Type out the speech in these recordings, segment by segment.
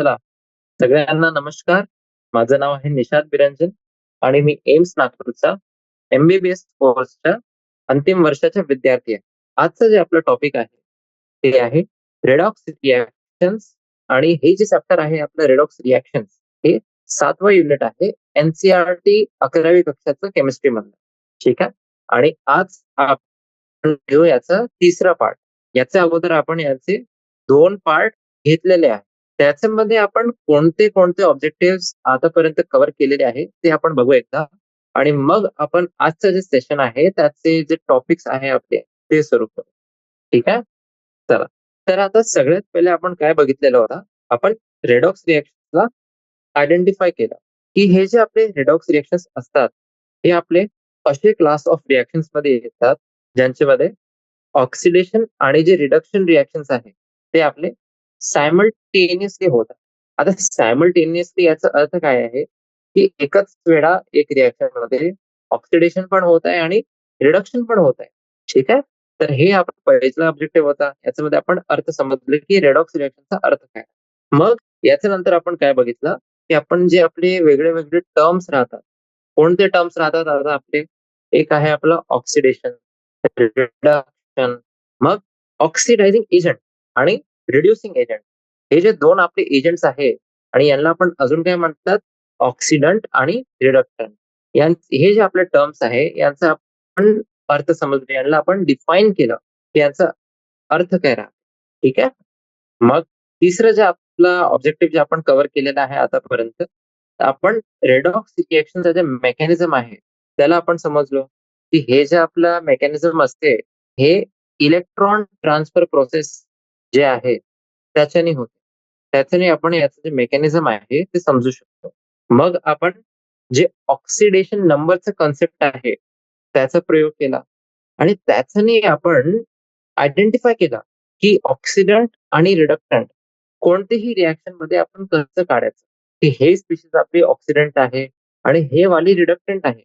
चला, सगळ्यांना नमस्कार. माझं नाव आहे निशांत बिरंजन आणि मी एम्स नागपूरचा MBBS कोर्सच्या अंतिम वर्षाचा विद्यार्थी आहे. आजचं जे आपलं टॉपिक आहे ते आहे रेडॉक्स रिॲक्शन्स. आणि हे जे चॅप्टर आहे आपलं रेडॉक्स रिॲक्शन्स, हे 7वं युनिट आहे NCERT 11वी कक्षाचं केमिस्ट्री मधलं. ठीक आहे. आणि आज आपण घेऊ याचा तिसरा पार्ट. याच्या अगोदर आपण याचे 2 पार्ट घेतलेले आहेत. त्याच्यामध्ये आपण कोणते कोणते ऑब्जेक्टिव्ह आतापर्यंत कव्हर केलेले आहेत ते आपण बघू एकदा. आणि मग आपण आजचं जे सेशन आहे त्याचे जे टॉपिक्स आहे आपले ते सुरू करू. ठीक आहे. चला, तर आता सगळ्यात पहिले आपण काय बघितलेलं होतं, आपण रेडॉक्स रिएक्शनला आयडेंटिफाय केलं की हे जे आपले रेडॉक्स रिएक्शन्स असतात हे आपले असे क्लास ऑफ रिएक्शन्स मध्ये येतात ज्यांच्यामध्ये ऑक्सिडेशन आणि जे रिडक्शन रिएक्शन्स आहे ते आपले सायमल्टेनियसली होतात. आता सायमल्टेनियसली याचा अर्थ काय आहे की एकच वेळा एक रिएक्शन मध्ये ऑक्सिडेशन पण होत आहे आणि रिडक्शन पण होत आहे. ठीक आहे. तर हे आपला पहिला ऑब्जेक्टिव्ह होता. याच्यामध्ये आपण अर्थ समजले की रेडॉक्स रिएक्शनचा अर्थ काय. मग याच्या नंतर आपण काय बघितलं की आपण जे आपले वेगळे वेगळे टर्म्स राहतात, कोणते टर्म्स राहतात आता आपले, एक आहे आपलं ऑक्सिडेशन, रिडक्शन, मग ऑक्सिडायझिंग एजंट आणि रिड्युसिंग एजंट. हे जे दोन आपले एजंट्स आहेत आणि यांना आपण अजून काय म्हणतात, ऑक्सिडंट आणि रिडक्टंट. हे जे आपले टर्म्स आहे यांचा आपण अर्थ समजले, यांना आपण डिफाईन केलं की यांचा अर्थ काय राहतो. ठीक आहे. मग तिसरं जे आपला ऑब्जेक्टिव्ह जे आपण कव्हर केलेलं आहे आतापर्यंत, आपण रेडॉक्स रिएक्शनचं जे मेकॅनिझम आहे त्याला आपण समजलो की हे जे आपलं मेकॅनिझम असते हे इलेक्ट्रॉन ट्रान्सफर प्रोसेस जे आहे त्याच्याने होते. त्याच्याने आपण याचं जे मेकॅनिझम आहे ते समजू शकतो. मग आपण जे ऑक्सिडेशन नंबरचा कन्सेप्ट आहे त्याचा प्रयोग केला आणि त्याच्याने आपण आयडेंटिफाय केला की ऑक्सिडंट आणि रिडक्टंट कोणतेही रिएक्शन मध्ये आपण कसं काढायचं, की हे स्पीशीज आपली ऑक्सिडंट आहे आणि हे वाली रिडक्टंट आहे.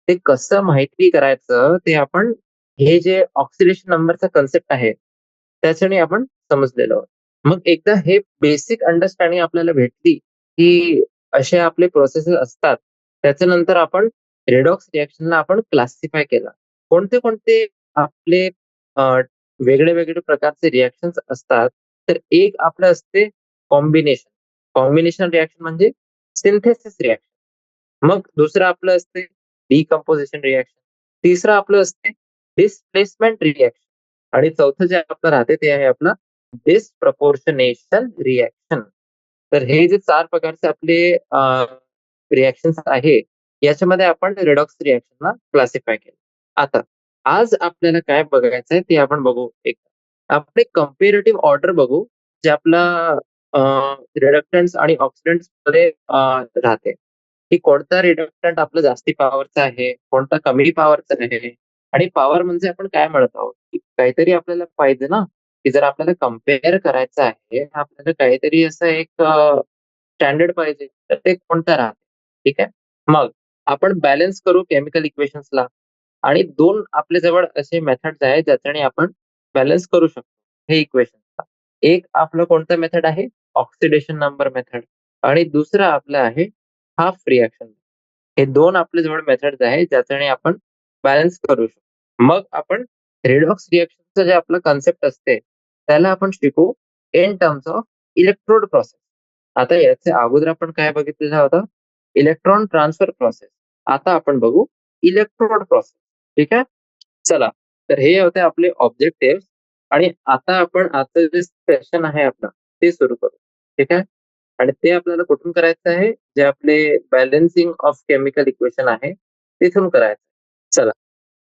ते कसं माहिती करायचं ते आपण हे जे ऑक्सिडेशन नंबरचा कन्सेप्ट आहे त्याच्याने आपण समजलेलो आहोत. मग एकदा हे बेसिक अंडरस्टँडिंग आपल्याला भेटली की असे आपले प्रोसेसेस असतात, त्याच्यानंतर आपण रेडॉक्स रिएक्शनला आपण क्लासिफाय केला. कोणते कोणते आपले वेगळे वेगळे प्रकारचे रिएक्शन्स असतात. तर एक आपलं असते कॉम्बिनेशन. कॉम्बिनेशन रिएक्शन म्हणजे सिंथेसिस रिएक्शन. मग दुसरं आपलं असते डिकम्पोजिशन रिएक्शन. तिसरं आपलं असते डिस्प्लेसमेंट रिएक्शन. आणि चौथं जे आपलं राहते ते आहे आपलं डिस्प्रपोर्शनेशन रिएक्शन. तर हे जे 4 प्रकारचे आपले रिएक्शन्स आहे याच्यामध्ये आपण रेडॉक्स रिएक्शनला क्लासिफाय केलं. आता आज आपल्याला काय बघायचं आहे ते आपण बघू. एक आपण एक कम्पेरेटिव्ह ऑर्डर बघू जे आपला रिडक्टंट्स आणि ऑक्सिडंट्स मध्ये राहते, की कोणता रिडक्टंट आपलं जास्ती पॉवरचा आहे, कोणता कमी पॉवरचा आहे. आणि पॉवर म्हणजे आपण काय म्हणत आहोत की काहीतरी आपल्याला पाहिजे ना, की जर आपल्याला कम्पेअर करायचं आहे आपल्याला काहीतरी असं एक स्टँडर्ड पाहिजे, तर ते कोणतं राहते. ठीक आहे. मग आपण बॅलन्स करू केमिकल इक्वेशन्सला. आणि 2 आपल्या जवळ असे मेथड्स आहेत ज्याच्याने आपण बॅलन्स करू शकतो हे इक्वेशन. एक आपलं कोणतं मेथड आहे, ऑक्सिडेशन नंबर मेथड. आणि दुसरं आपलं आहे हाफ रिएक्शन. हे 2 आपल्या जवळ मेथड्स आहेत ज्याच्याने आपण बॅलन्स करू शकतो. मग आपण रेडॉक्स रिएक्शनचं जे आपलं कन्सेप्ट असते त्याला आपण शिकू in terms of electrode process. आता याच्या अगोदर आपण काय बघितलेलं होतं, इलेक्ट्रॉन ट्रान्सफर प्रोसेस. आता आपण बघू इलेक्ट्रोड प्रोसेस. ठीक आहे. चला, तर हे होते आपले ऑब्जेक्टिव्ह. आणि आता आपण आजचं जे सेशन आहे आपलं ते सुरू करू. ठीक आहे. आणि ते आपल्याला कुठून करायचं आहे, जे आपले बॅलन्सिंग ऑफ केमिकल इक्वेशन आहे तिथून करायचं. चला,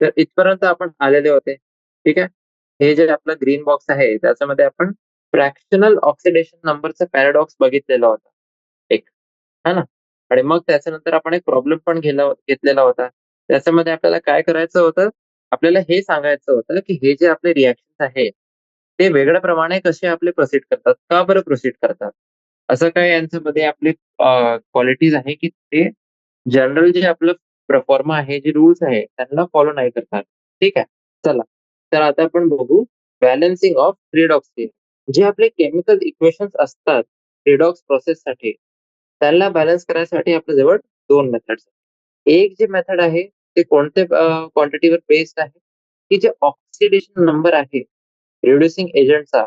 तर इथपर्यंत आपण आलेले होते. ठीक आहे. हे जे आपलं ग्रीन बॉक्स आहे त्याच्यामध्ये आपण फ्रॅक्शनल ऑक्सिडेशन नंबरचा पॅराडॉक्स बघितलेला होता एक, है ना. आणि मग त्याच्यानंतर आपण एक प्रॉब्लेम पण घेतलेला होता. त्याच्यामध्ये आपल्याला काय करायचं होतं, आपल्याला हे सांगायचं होतं की हे जे आपले रिएक्शन आहे ते वेगळ्या प्रमाणे कसे आपले प्रोसीड करतात, का बरं प्रोसीड करतात. असं काय यांच्यामध्ये आपली क्वालिटीज आहे की ते जनरल जे आपलं परफॉर्मा आहे, जे रूल्स आहे त्यांना फॉलो नाही करतात. ठीक आहे. चला, तर आता आपण बघू बॅलन्सिंग ऑफ रेडॉक्स. जे आपले केमिकल इक्वेशन्स असतात रिडॉक्स प्रोसेससाठी त्यांना बॅलन्स करायसाठी आपल्याजवळ दोन मेथड्स आहेत. एक जे मेथड आहे ते कोणत्या क्वांटिटीवर बेस्ड आहे, की जे ऑक्सिडेशन नंबर आहे रिड्युसिंग एजंटचा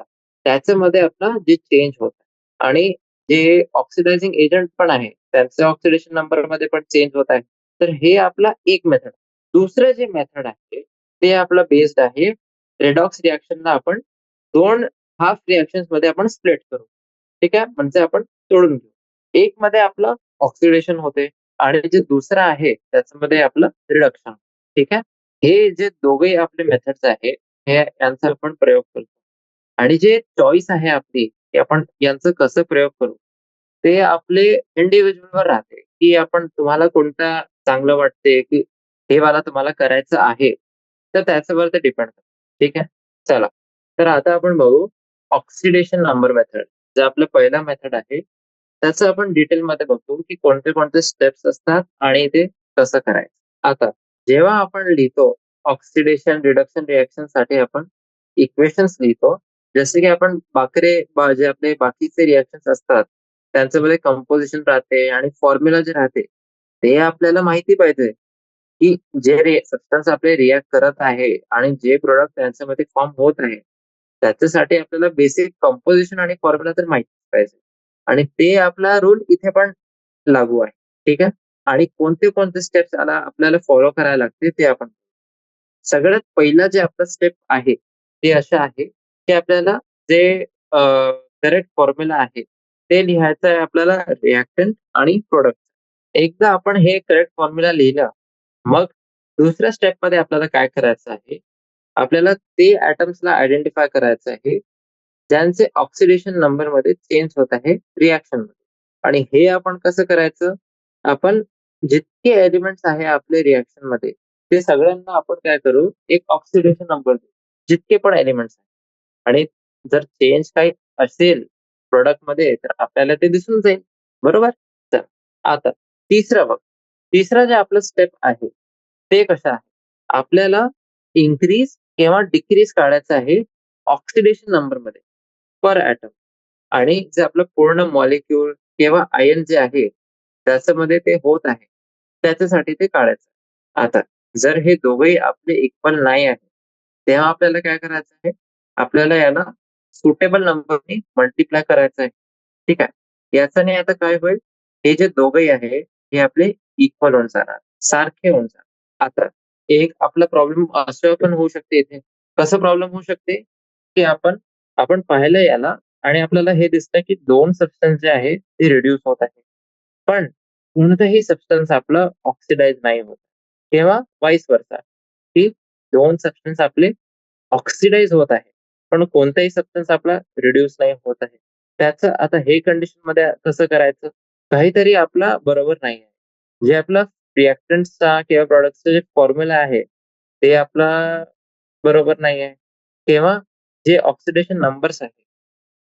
त्याच्यामध्ये आपला जे चेंज होत आहे आणि जे ऑक्सिडायझिंग एजंट पण आहे त्यांच्या ऑक्सिडेशन नंबर मध्ये पण चेंज होत आहे. तर हे आपला एक मेथड. दुसरं जे मेथड आहे ते आपलं बेस्ड आहे रेडॉक्स रिॲक्शनला आपण दोन हाफ रिॲक्शन्स मध्ये आपण स्प्लिट करू. ठीक आहे, म्हणजे आपण तोडून घेऊ. एक मध्ये आपलं ऑक्सिडेशन होते आणि जे दुसरं आहे त्याच्यामध्ये आपलं रिडक्शन. ठीक आहे, हे जे दोघे आपले मेथड्स आहे हे यांचा आपण प्रयोग करतो आणि जे चॉईस आहे आपली की आपण यांचं कसं प्रयोग करू ते आपले इंडिव्हिज्युअलवर राहते की आपण तुम्हाला कोणता चांगलं वाटते की हे मला तुम्हाला करायचं आहे. तर त्याच्यावर ते डिपेंड करतं. ठीक आहे, चला. तर आता आपण बघू ऑक्सिडेशन नंबर मेथड. जे आपलं पहिला मेथड आहे त्याचं आपण डिटेलमध्ये बघू की कोणते कोणते स्टेप्स असतात आणि ते कसं करायचं. आता जेव्हा आपण लिहितो ऑक्सिडेशन रिडक्शन रिएक्शन साठी आपण इक्वेशन्स लिहितो. जसे की आपण जे आपले बाकीचे रिएक्शन्स असतात त्यांच्यामध्ये कंपोजिशन राहते आणि फॉर्म्युला जे राहते ते आपल्याला माहिती पाहिजे की जे सबस्टन्स आपले रिॲक्ट करत आहे आणि जे प्रोडक्ट त्यांच्यामध्ये फॉर्म होत आहे त्याच्यासाठी आपल्याला बेसिक कंपोजिशन आणि फॉर्म्युला तर माहिती पाहिजे आणि ते आपला रूल इथे पण लागू आहे. ठीक आहे, आणि कोणते कोणते स्टेप्स आपल्याला फॉलो करायला लागते ते आपण सगळ्यात पहिला जे आपलं स्टेप आहे ते असं आहे की आपल्याला जे करेक्ट फॉर्म्युला आहे ते लिहायचं आहे आपल्याला रिॲक्टंट आणि प्रोडक्ट. एकदा आपण हे करेक्ट फॉर्म्युला लिहिलं मग दुसऱ्या स्टेप मध्ये आपल्याला काय करायचं आहे, आपल्याला ते ऍटम्सला आयडेंटिफाय करायचं आहे ज्यांचे ऑक्सिडेशन नंबर मध्ये चेंज होत आहे रिॲक्शन मध्ये. आणि हे आपण कसं करायचं, आपण जितके एलिमेंट्स आहे आपले रिॲक्शन मध्ये ते सगळ्यांना आपण काय करू एक ऑक्सिडेशन नंबर देऊ जितके पण एलिमेंट्स आहेत. आणि जर चेंज काही असेल प्रोडक्ट मध्ये तर आपल्याला ते दिसून जाईल. बरोबर. तर आता तिसरं बघ, तिसरं जे आपलं स्टेप आहे ते कसं आहे, आपल्याला इन्क्रीज किंवा डिक्रीज काढायचं आहे ऑक्सिडेशन नंबर मध्ये पर ॲटम आणि जे आपलं पूर्ण मॉलिक्यूल किंवा आयन जे आहे त्याच्यामध्ये ते होत आहे त्याच्यासाठी ते काढायचं. आता जर हे दोघेही आपले इक्वल नाही आहे तेव्हा आपल्याला काय करायचं आहे, आपल्याला याला सुटेबल नंबरने मल्टिप्लाय करायचं आहे. ठीक आहे, याच्याने आता काय होईल, हे जे दोघेही आहे हे आपले इक्वल होऊन जाणार, सारखे होऊन जाणार. आता एक आपला प्रॉब्लेम असं पण होऊ शकते इथे. कसं प्रॉब्लेम होऊ शकते की आपण आपण पाहिलं याला आणि आपल्याला हे दिसतं की दोन सबस्टन्स जे आहे ते रिड्यूस होत आहे पण कोणतंही सबस्टन्स आपलं ऑक्सिडाइज नाही होत किंवा वाईस वर्सा, की दोन सबस्टन्स आपले ऑक्सिडाइज होत आहे पण कोणताही सबस्टन्स आपला रिड्यूस नाही होत आहे. त्याचं आता हे कंडिशन मध्ये कसं करायचं, काहीतरी आपला बरोबर नाही आहे. जे आपला रिएक्टंट्सचा किंवा प्रॉडक्टचा जे फॉर्म्युला आहे ते आपला बरोबर नाही आहे किंवा जे ऑक्सिडेशन नंबर्स आहेत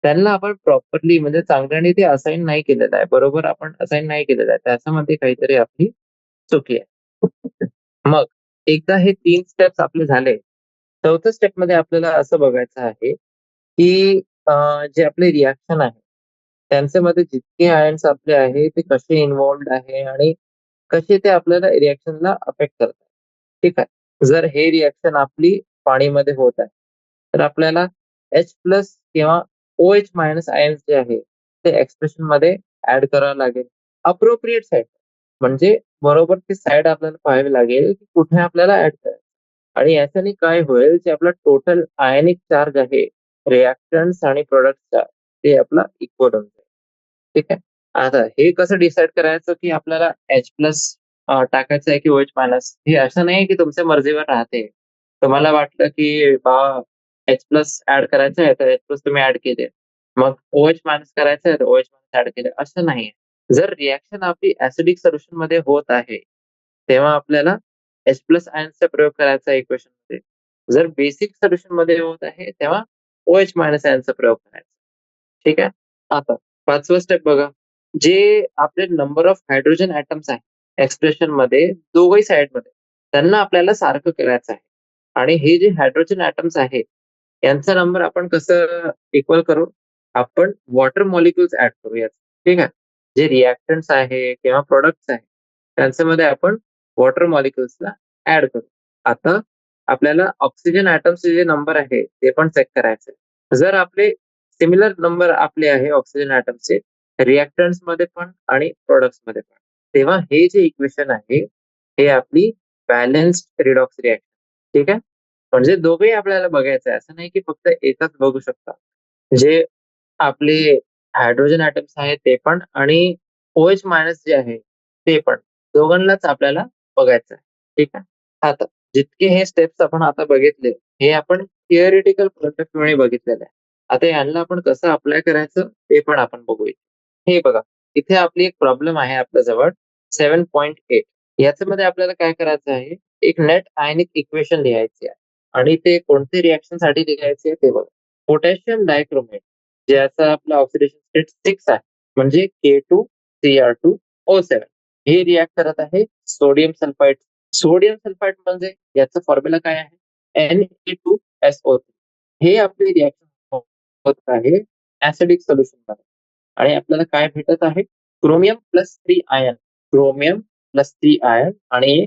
त्यांना आपण प्रॉपरली म्हणजे चांगल्याने ते असाइन नाही केलेलं आहे. बरोबर आपण असाइन नाही केलेलं आहे. त्याच्यामध्ये काहीतरी आपली चुकी आहे. मग एकदा हे 3 स्टेप्स आपले झाले. चौथ्या स्टेपमध्ये आपल्याला असं बघायचं आहे, की जे आपले रिएक्शन आहे, त्यांच्यामध्ये जितके आयन्स आपले आहे, ते कसे इन्व्हॉल्व्ड आहे आणि कसे ते आपल्याला रिएक्शनला अफेक्ट करतात. ठीक आहे. जर हे रिएक्शन आपली पाणीमध्ये होत आहे, तर आपल्याला H+ किंवा OH- आयन्स जे आहे, ते एक्सप्रेशनमध्ये ॲड करावं लागेल. अप्रोप्रिएट साइड म्हणजे बरोबर ती साइड आपल्याला पाहावी लागेल, की कुठे आपल्याला ॲड करायचं. आणि याच्याने काय होईल, जे आपला टोटल आयनिक चार्ज आहे, रिएक्टंट्स आणि प्रॉडक्ट्सचा ते आपला इक्वल होऊन जाईल. ठीक आहे. आता हे कसं डिसाईड करायचं, की आपल्याला H+ टाकायचं आहे की OH-? हे असं नाही की तुमच्या मर्जीवर राहते. तुम्हाला वाटलं की H+ ॲड करायचं आहे, तर H+ तुम्ही ॲड केले. मग OH- करायचं आहे, तर OH- ॲड केले. असं नाहीये. जर रिएक्शन आपली ॲसिडिक सोल्युशनमध्ये होत आहे, तेव्हा आपल्याला H+ आयन्सचा प्रयोग करायचा आहे इक्वेशनमध्ये. जर बेसिक सोल्युशनमध्ये होत आहे, तेव्हा OH- आयनचा प्रयोग करायचा. ठीक आहे. आता 5वा स्टेप बघा. जे आपले नंबर ऑफ हायड्रोजन ॲटम्स आहे एक्सप्रेशनमध्ये दोघही साइडमध्ये, त्यांना आपल्याला सारखं करायचं आहे. आणि हे जे हायड्रोजन ॲटम्स आहे, यांचा नंबर आपण कसं इक्वल करू? आपण वॉटर मॉलिक्युल्स ऍड करूयात. ठीक आहे. जे रिॲक्टंट्स आहे किंवा प्रोडक्ट्स आहे त्यांच्यामध्ये आपण वॉटर मॉलिक्युल्सला ऍड करू. आता आपल्याला ऑक्सिजन ॲटम्सचे जे नंबर आहे ते पण चेक करायचे. जर आपले सिमिलर नंबर आपले आहे ऑक्सिजन ॲटम्सचे रिॲक्टंट्स मध्ये पण आणि प्रोडक्ट्स मध्ये पण, तेव्हा हे जे इक्वेशन आहे हे आपली बॅलन्स्ड रिडॉक्स रिॲक्शन. ठीक आहे. म्हणजे दोघेही आपल्याला बघायचं आहे, असं नाही की फक्त एकच बघू शकता. जे आपले हायड्रोजन ॲटम्स आहेत ते पण आणि OH मायनस जे आहे ते पण, दोघांनाच आपल्याला बघायचं आहे. ठीक आहे. आता जितके हे स्टेप्स आपण आता बघितले हे आपण थिअरिटिकल पॉइंट ऑफ व्ह्यूने बघितलेलं आहे. आता यांना आपण कसं अप्लाय करायचं ते पण आपण बघूया. हे बघा, इथे आपली एक प्रॉब्लेम आहे आपल्याजवळ 7.8. याच्यामध्ये आपल्याला काय करायचं आहे, एक नेट आयनिक इक्वेशन लिहायची आहे आणि ते कोणते रिएक्शन साठी लिहायचे आहे ते बघा. पोटॅशियम डायक्रोमेट ज्याचा आपला ऑक्सिडेशन स्टेट 6 आहे म्हणजे K2Cr2O7 हे रिॲक्ट करत आहे सोडियम सल्फाइड. सोडियम सल्फाइड म्हणजे याचं फॉर्म्युला काय आहे, Na2SO3. हे आपले रिॲक्शन होत आहे ऍसिडिक सोल्युशन मध्ये आणि आपल्याला काय भेटत आहे, chromium plus 3 ion, chromium plus 3 ion आणि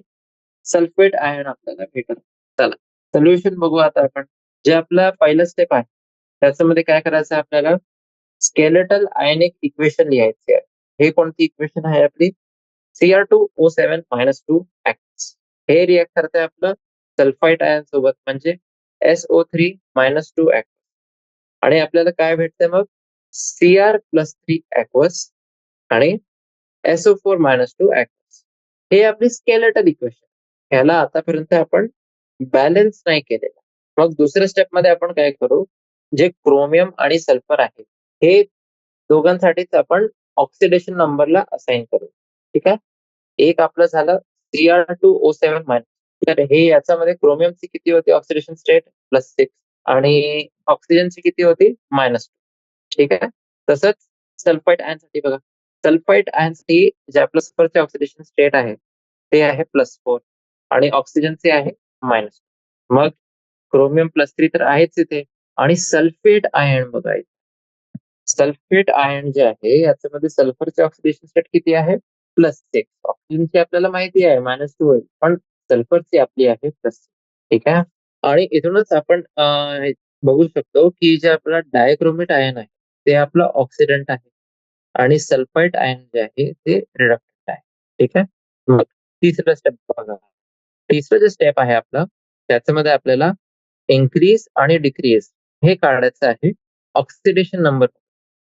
सल्फेट आयन आपल्याला भेटत. चला सोल्युशन बघू आता आपण. जे आपला पहिला स्टेप आहे त्याच्यामध्ये काय करायचं आहे आपल्याला, स्केलेटल आयनिक इक्वेशन लिहायचे आहे. हे कोणती इक्वेशन आहे आपली, Cr2O7-2 ऍक्ट्स. हे रिॲक्ट करते आपलं सल्फाइड आयन सोबत म्हणजे SO3-2 ऍक्ट आणि आपल्याला काय भेटते मग, Cr+3 ऍक्वस आणि SO4-2 ऍक्वस. हे आपली स्केलेटल इक्वेशन. ह्याला आतापर्यंत आपण बॅलन्स नाही केलेलं. मग दुसऱ्या स्टेप मध्ये आपण काय करू, जे क्रोमियम आणि सल्फर आहे हे दोघांसाठीच आपण ऑक्सिडेशन नंबरला असाइन करू. ठीक आहे. एक आपलं झालं Cr2O7-. तर हे याच्यामध्ये क्रोमियमची किती होती ऑक्सिडेशन स्टेट, +6 आणि ऑक्सिजनची किती होती, -2. ठीक आहे. तसंच सल्फाइड आयन साठी बघा, सल्फाइड आयन साठी जे आपलं सल्फरचे ऑक्सिडेशन स्टेट आहे ते आहे +4 आणि ऑक्सिजनचे आहे -. मग क्रोमियम +3 तर आहेच इथे आणि सल्फेट आयन बघा, सल्फेट आयन जे आहे याच्यामध्ये सल्फरचे ऑक्सिडेशन स्टेट किती आहे, +6. ऑक्सिजनची आपल्याला माहिती आहे -2 होईल, पण सल्फरची आपली आहे +6. ठीक आहे. आणि इथूनच आपण बघू शकतो की जे आपला डायक्रोमेट आयन आहे ते आपलं ऑक्सिडंट आहे आणि सल्फाइड आयन जे आहे ते रिडक्टंट आहे. ठीक आहे. मग तिसरं स्टेप बघा. तिसरं जे स्टेप आहे आपलं त्याच्यामध्ये आपल्याला इन्क्रीज आणि डिक्रीज हे काढायचं आहे ऑक्सिडेशन नंबर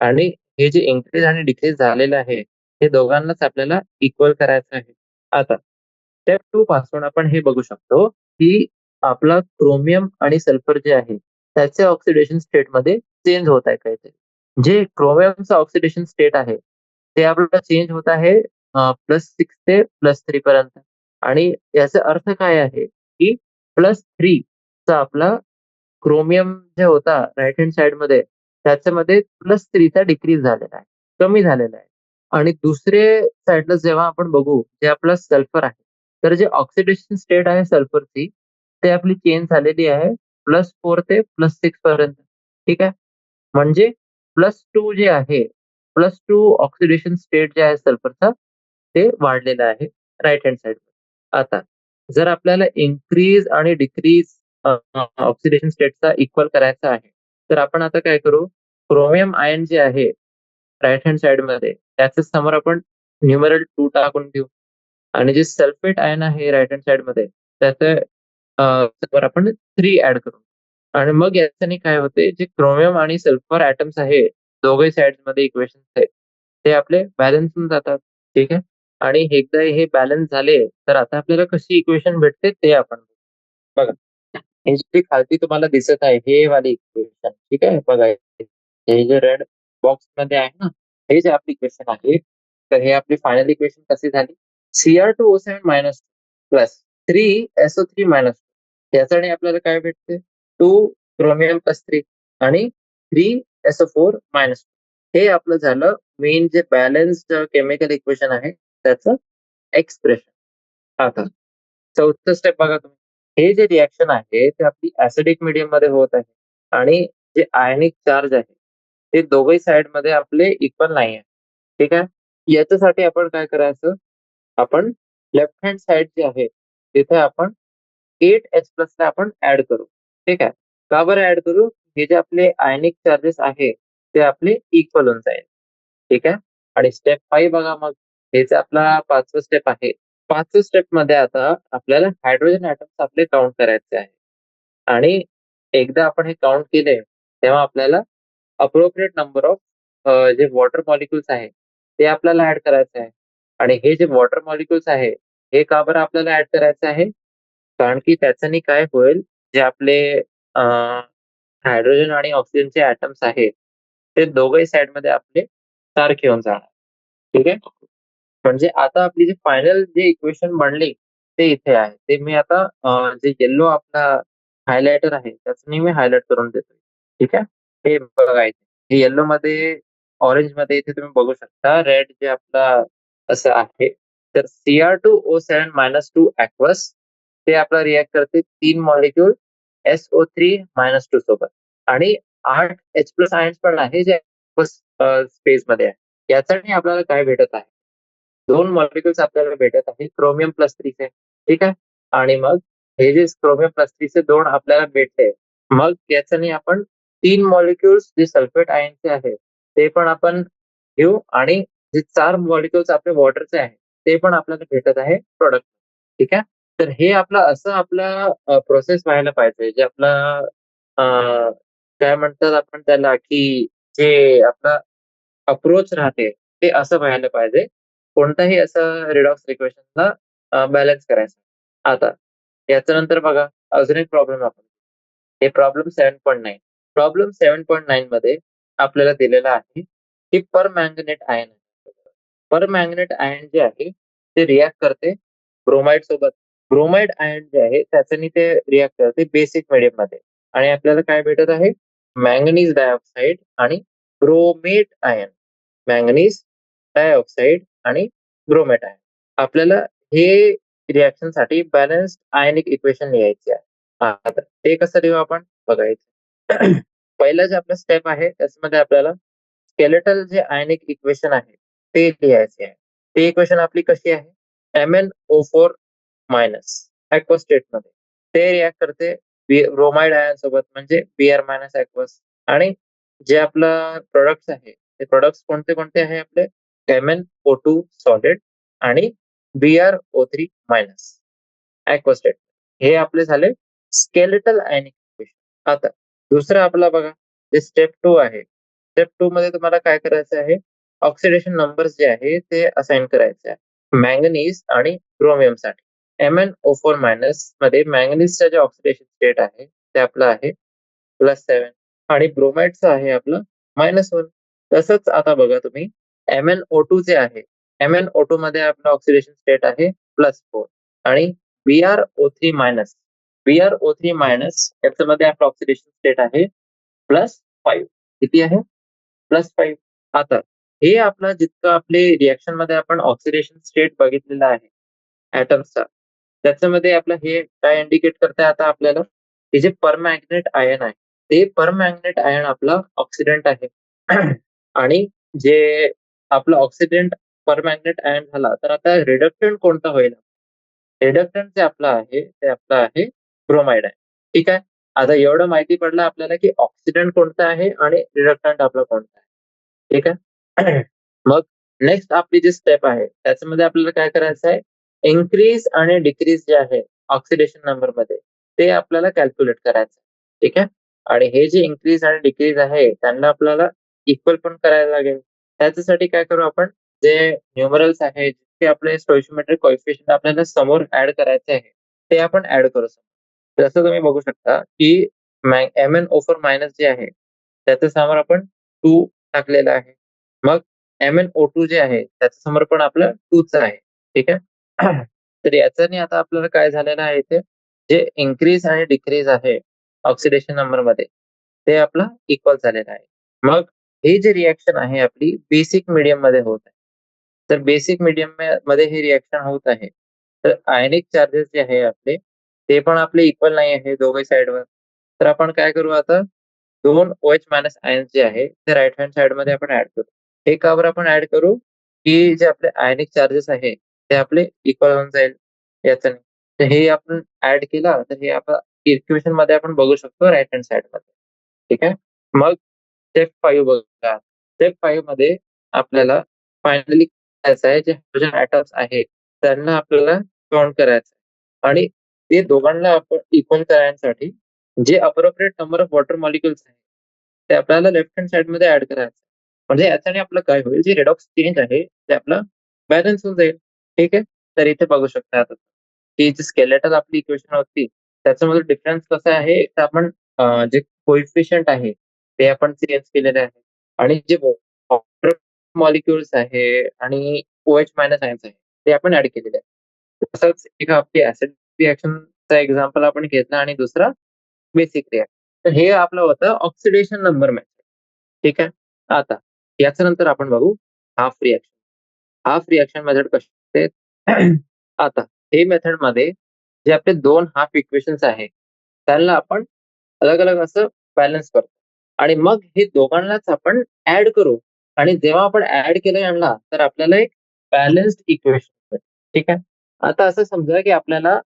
आणि हे जे इन्क्रीज आणि डिक्रीज झालेलं आहे हे दोघांनाच आपल्याला इक्वल करायचं आहे. आता स्टेप 2 पासून आपण हे बघू शकतो की आपला क्रोमियम आणि सल्फर जे आहे त्याचे ऑक्सिडेशन स्टेट मध्ये चेंज होत आहे काहीतरी. जे क्रोमियमचं ऑक्सिडेशन स्टेट आहे ते आपल्याला चेंज होत आहे +6 ते +3 पर्यंत आणि याचा अर्थ काय आहे की +3 चा आपला क्रोमियम जे होता राइट हँड साइड मध्ये त्याच्यामध्ये +3 चा डिक्रीज झालेला आहे, कमी झालेला आहे. आणि दुसरे साइडला जेव्हा आपण बघू जे आपलं सल्फर आहे, तर जे ऑक्सिडेशन स्टेट आहे सल्फरची ते आपली चेंज झालेली आहे +4 ते +6 पर्यंत. ठीक आहे. म्हणजे +2 जे आहे, +2 ऑक्सिडेशन स्टेट जे आहे सल्फरचा ते वाढलेलं आहे राइट हँड साइड. आता जर आपल्याला इन्क्रीज आणि डिक्रीज ऑक्सिडेशन स्टेटचा इक्वल करायचा आहे तर आपण आता काय करू, क्रोमियम आयन जे आहे राइट हँड साइड मध्ये त्याच्या समोर आपण न्यूमरल 2 टाकून देऊ आणि जे सल्फेट आयन आहे राइट हँड साइड मध्ये त्याचं समोर आपण 3 ऍड करू आणि मग याच्याने काय होते, जे क्रोमियम आणि सल्फर ॲटम्स आहे दोघे साइड मध्ये इक्वेशन आहेत ते आपले बॅलन्स होऊन जातात. ठीक आहे. आणि एकदा हे बॅलन्स झाले तर आता आपल्याला कशी इक्वेशन भेटते ते आपण बघा. हे जे खालती तुम्हाला दिसत आहे हे वाली इक्वेशन. ठीक आहे. बघा हे जे रेड बॉक्स मध्ये आहे ना, हे जे आपली इक्वेशन आहे तर हे आपली फायनल इक्वेशन कशी झाली, Cr2O7- प्लस 3SO3- याच्याने आपल्याला काय भेटते, 2 क्रोमियम +3 आणि 3SO4-. हे आपलं झालं मेन जे बॅलन्स्ड केमिकल इक्वेशन आहे त्याचं एक्सप्रेशन. आता चौथं स्टेप बघा तुम्ही. हे जे रिएक्शन आहे ते आपली ऍसिडिक मीडियम मध्ये होत आहे आणि जे आयनिक चार्ज आहे ते दोघही साइड मध्ये आपले इक्वल नाही आहे. ठीक आहे. याच्यासाठी आपण काय करायचं, आपण लेफ्ट हँड साइड जे आहे तिथे आपण 8H+ ला आपण ऍड करू. ठीक आहे. का बरं ऍड करू? हे जे आपले आयनिक चार्जेस आहे ते आपले इक्वल होऊन जाईल. ठीक आहे. आणि स्टेप 5 बघा मग, हेच आपला 5वा स्टेप आहे. 5व्या स्टेप मध्ये आता आपल्याला हायड्रोजन ऍटम्स आपले काउंट करायचे आहे. आणि एकदा आपण हे काउंट केले तेव्हा आपल्याला अप्रोप्रिएट नंबर ऑफ जे वॉटर मॉलिक्युल्स आहे ते आपल्याला ऍड करायचे आहे. आणि हे जे वॉटर मॉलिक्युल्स आहे हे का बरं आपल्याला ऍड करायचं आहे? कारण की त्याच्याने काय होईल, जे आपले हायड्रोजन आणि ऑक्सिजनचे ॲटम्स आहेत, ते दोघंही साइडमध्ये आपले सारखे होऊन जाणार. ठीक आहे. म्हणजे आता आपली जी फायनल जे इक्वेशन बनली ते इथे आहे. ते मी आता जे येलो आपला हायलायटर आहे त्याच्याने मी हायलाइट करून देतोय. ठीक आहे. हे बघा इथे. हे येलो मध्ये, ऑरेंज मध्ये इथे तुम्ही बघू शकता. रेड जे आपला असं आहे. तर Cr2O7-2 aqueous ते आपला रिएक्ट करते 3 मॉलिक्यूल SO3-2 सोबत. आणि 8H+ आयन्स पण आहे जे स्पेस मध्ये आहे. याच्याने आपल्याला काय भेटत आहे? 2 मॉलिक्युल्स आपल्याला भेटत आहे क्रोमियम+3 चे. ठीक आहे. आणि मग हे जे क्रोमियम+3 चे 2 आपल्याला भेटले, मग याच्याने आपण 3 मॉलिक्युल्स जे सल्फेट आयनचे आहेत ते पण आपण घेऊ आणि जे 4 मॉलिक्युल्स आपले वॉटरचे आहेत ते पण आपल्याला भेटत आहे प्रॉडक्ट. ठीक आहे. तर हे आपला असं आपला प्रोसेस व्हायला पाहिजे, जे आपला काय म्हणतात आपण त्याला, की जे आपला अप्रोच राहते ते असं व्हायला पाहिजे. कोणताही असं रिडॉक्स इक्वेशनला बॅलन्स करायचं. आता याच्यानंतर बघा अजून एक प्रॉब्लेम आपण, हे प्रॉब्लेम 7.9. प्रॉब्लेम 7.9 मध्ये आपल्याला दिलेला आहे की परमँगनेट आयन. परमँगनेट आयन जे आहे ते रिॲक्ट करते ब्रोमाइड सोबत. ब्रोमाइड आयन जे आहे त्याच्याने ते रिॲक्ट करते बेसिक मीडियम मध्ये. आणि आपल्याला काय भेटत आहे? मॅंगनीज डायऑक्साइड आणि ब्रोमेट आयन. मॅंगनीज डायऑक्साइड आणि ब्रोमेट आयन. आपल्याला हे रिॲक्शन साठी बॅलन्स्ड आयनिक इक्वेशन लिहायची आहे. आता ते कसं लिहू आपण बघायचं. पहिलं जे आपलं स्टेप आहे त्याच्यामध्ये आपल्याला स्केलेटल जे आयनिक इक्वेशन आहे ते लिहायचे आहे. ते इक्वेशन आपली कशी आहे? MnO4- aqueous स्टेट मध्ये ते रिॲक्ट करते ब्रोमाइड आयन सोबत, म्हणजे Br- aqueous. आणि जे आपलं प्रोडक्ट्स आहे ते प्रोडक्ट्स कोणते कोणते आहे आपले? MnO2 सॉलिड आणि BrO3- aqueous स्टेट. हे आपले झाले स्केलेटल आयनिक इक्वेशन. आता दुसरं आपला बघा, जे स्टेप 2 आहे. स्टेप 2 मध्ये तुम्हाला काय करायचं आहे? ऑक्सिडेशन नंबर्स जे आहे ते असाइन करायचे आहे. मॅंगनीज आणि क्रोमियम साठी MnO4- मध्ये मॅंगनीजचं जे ऑक्सिडेशन स्टेट आहे ते आपलं आहे +7 आणि ब्रोमाइडचं आहे आपलं -1. तसंच आता बघा तुम्ही, MnO2 जे आहे, MnO2 मध्ये आपलं ऑक्सिडेशन स्टेट आहे +4 आणि BrO3- याच्यामध्ये आपलं ऑक्सिडेशन स्टेट आहे +5. किती आहे? +5. आता हे आपलं जितकं आपले रिएक्शन मध्ये आपण ऑक्सिडेशन स्टेट बघितलेलं आहे ॲटम्सचा, त्याच्यामध्ये आपलं हे काय इंडिकेट करतंय आता आपल्याला? हे जे परमॅंगनेट आयन आहे, ते परमॅंगनेट आयन आपलं ऑक्सिडंट आहे. आणि जे आपलं ऑक्सिडंट परमॅंगनेट आयन झाला, तर आता रिडक्टंट कोणता होईल? रिडक्टंट जे आपलं आहे ते आपलं आहे ब्रोमाइड आहे. ठीक आहे. आता एवढं माहिती पडलं आपल्याला की ऑक्सिडंट कोणता आहे आणि रिडक्टंट आपला कोणता आहे. ठीक आहे. मग नेक्स्ट आपली जी स्टेप आहे त्याच्यामध्ये आपल्याला काय करायचं आहे? इन्क्रीज आणि डिक्रीज जे आहे ऑक्सिडेशन नंबर मध्ये ते आपल्याला कॅल्क्युलेट करायचं. ठीक आहे. आणि हे जे इन्क्रीज आणि डिक्रीज आहे त्यांना आपल्याला इक्वल पण करायला लागेल. त्याच्यासाठी काय करू आपण? जे न्यूमरल्स आहेत, ते आपले स्टोइशियोमेट्रिक कोएफिशियंट आपल्याला समोर ऍड करायचे आहे ते आपण ऍड करू. जसं तुम्ही बघू शकता की MnO4- जे आहे त्याच्या समोर आपण 2 टाकलेलं आहे. मग MnO2 जे आहे त्याच्या समोर पण आपलं 2च आहे. ठीक आहे. तर याच्याने आता आपल्याला काय झालेलं आहे, ते जे इन्क्रीज आणि डिक्रीज आहे ऑक्सिडेशन नंबर मध्ये ते आपलं इक्वल झालेलं आहे. मग हे जे रिएक्शन आहे आपली बेसिक मीडियम मध्ये होत आहे. तर बेसिक मीडियम मध्ये हे रिएक्शन होत आहे. तर आयनिक चार्जेस जे आहे आपले ते पण आपले इक्वल नाही आहे दोघे साइडवर. तर आपण काय करू आता? दोन OH मायनस आयन्स जे आहे ते राईट हँड साइड मध्ये आपण ऍड करू. हे का बरं आपण ऍड करू, की जे आपले आयनिक चार्जेस आहे ते आपले इक्वल होऊन जाईल याच्याने. तर हे आपण ऍड केला तर हे आपण इक्वेशन मध्ये आपण बघू शकतो राईट हँड साइड मध्ये. ठीक आहे. मग स्टेप 5 बघा. स्टेप 5 मध्ये आपल्याला फायनली करायचं आहे, जे हायड्रोजन ॲटम्स आहेत त्यांना आपल्याला काउंट करायचं आहे आणि ते दोघांना आपण इक्वल करण्यासाठी जे appropriate number of water molecules आहेत ते आपल्याला लेफ्ट हँड साइड मध्ये ऍड करायचं. म्हणजे याच्याने आपलं काय होईल, जे रेडॉक्स चेंज आहे ते आपलं बॅलन्स होऊन जाईल. ठीक आहे. तर इथे बघू शकता आता की जी स्केलेटल आपली इक्वेशन होती त्याच्यामध्ये डिफरन्स कसा आहे, तर आपण जे कोइफिशियंट आहे ते आपण चेंज केलेले आहे आणि जे वॉटर मॉलिक्युल्स आहे आणि OH मायनस आयन्स आहे ते आपण ऍड केलेले आहे. तसंच एक आपली ऍसिड रिएक्शनचा एक्झाम्पल आपण घेतला आणि दुसरा बेसिक रिएक्शन. तर हे आपलं होतं ऑक्सिडेशन नंबर मेथड. ठीक आहे. आता याच्या नंतर आपण बघू half reaction. Half reaction method कशी असते? आता हे मेथड मध्ये जे आपले दोन हाफ इक्वेशन्स आहे त्यांना आपण अलग अलग असं बॅलन्स करतो आणि मग हे दोघांनाच आपण ऍड करू आणि जेव्हा आपण ऍड केलं यांना तर आपल्याला एक बॅलन्स्ड इक्वेशन. ठीक आहे. आता असं समजा की आपल्याला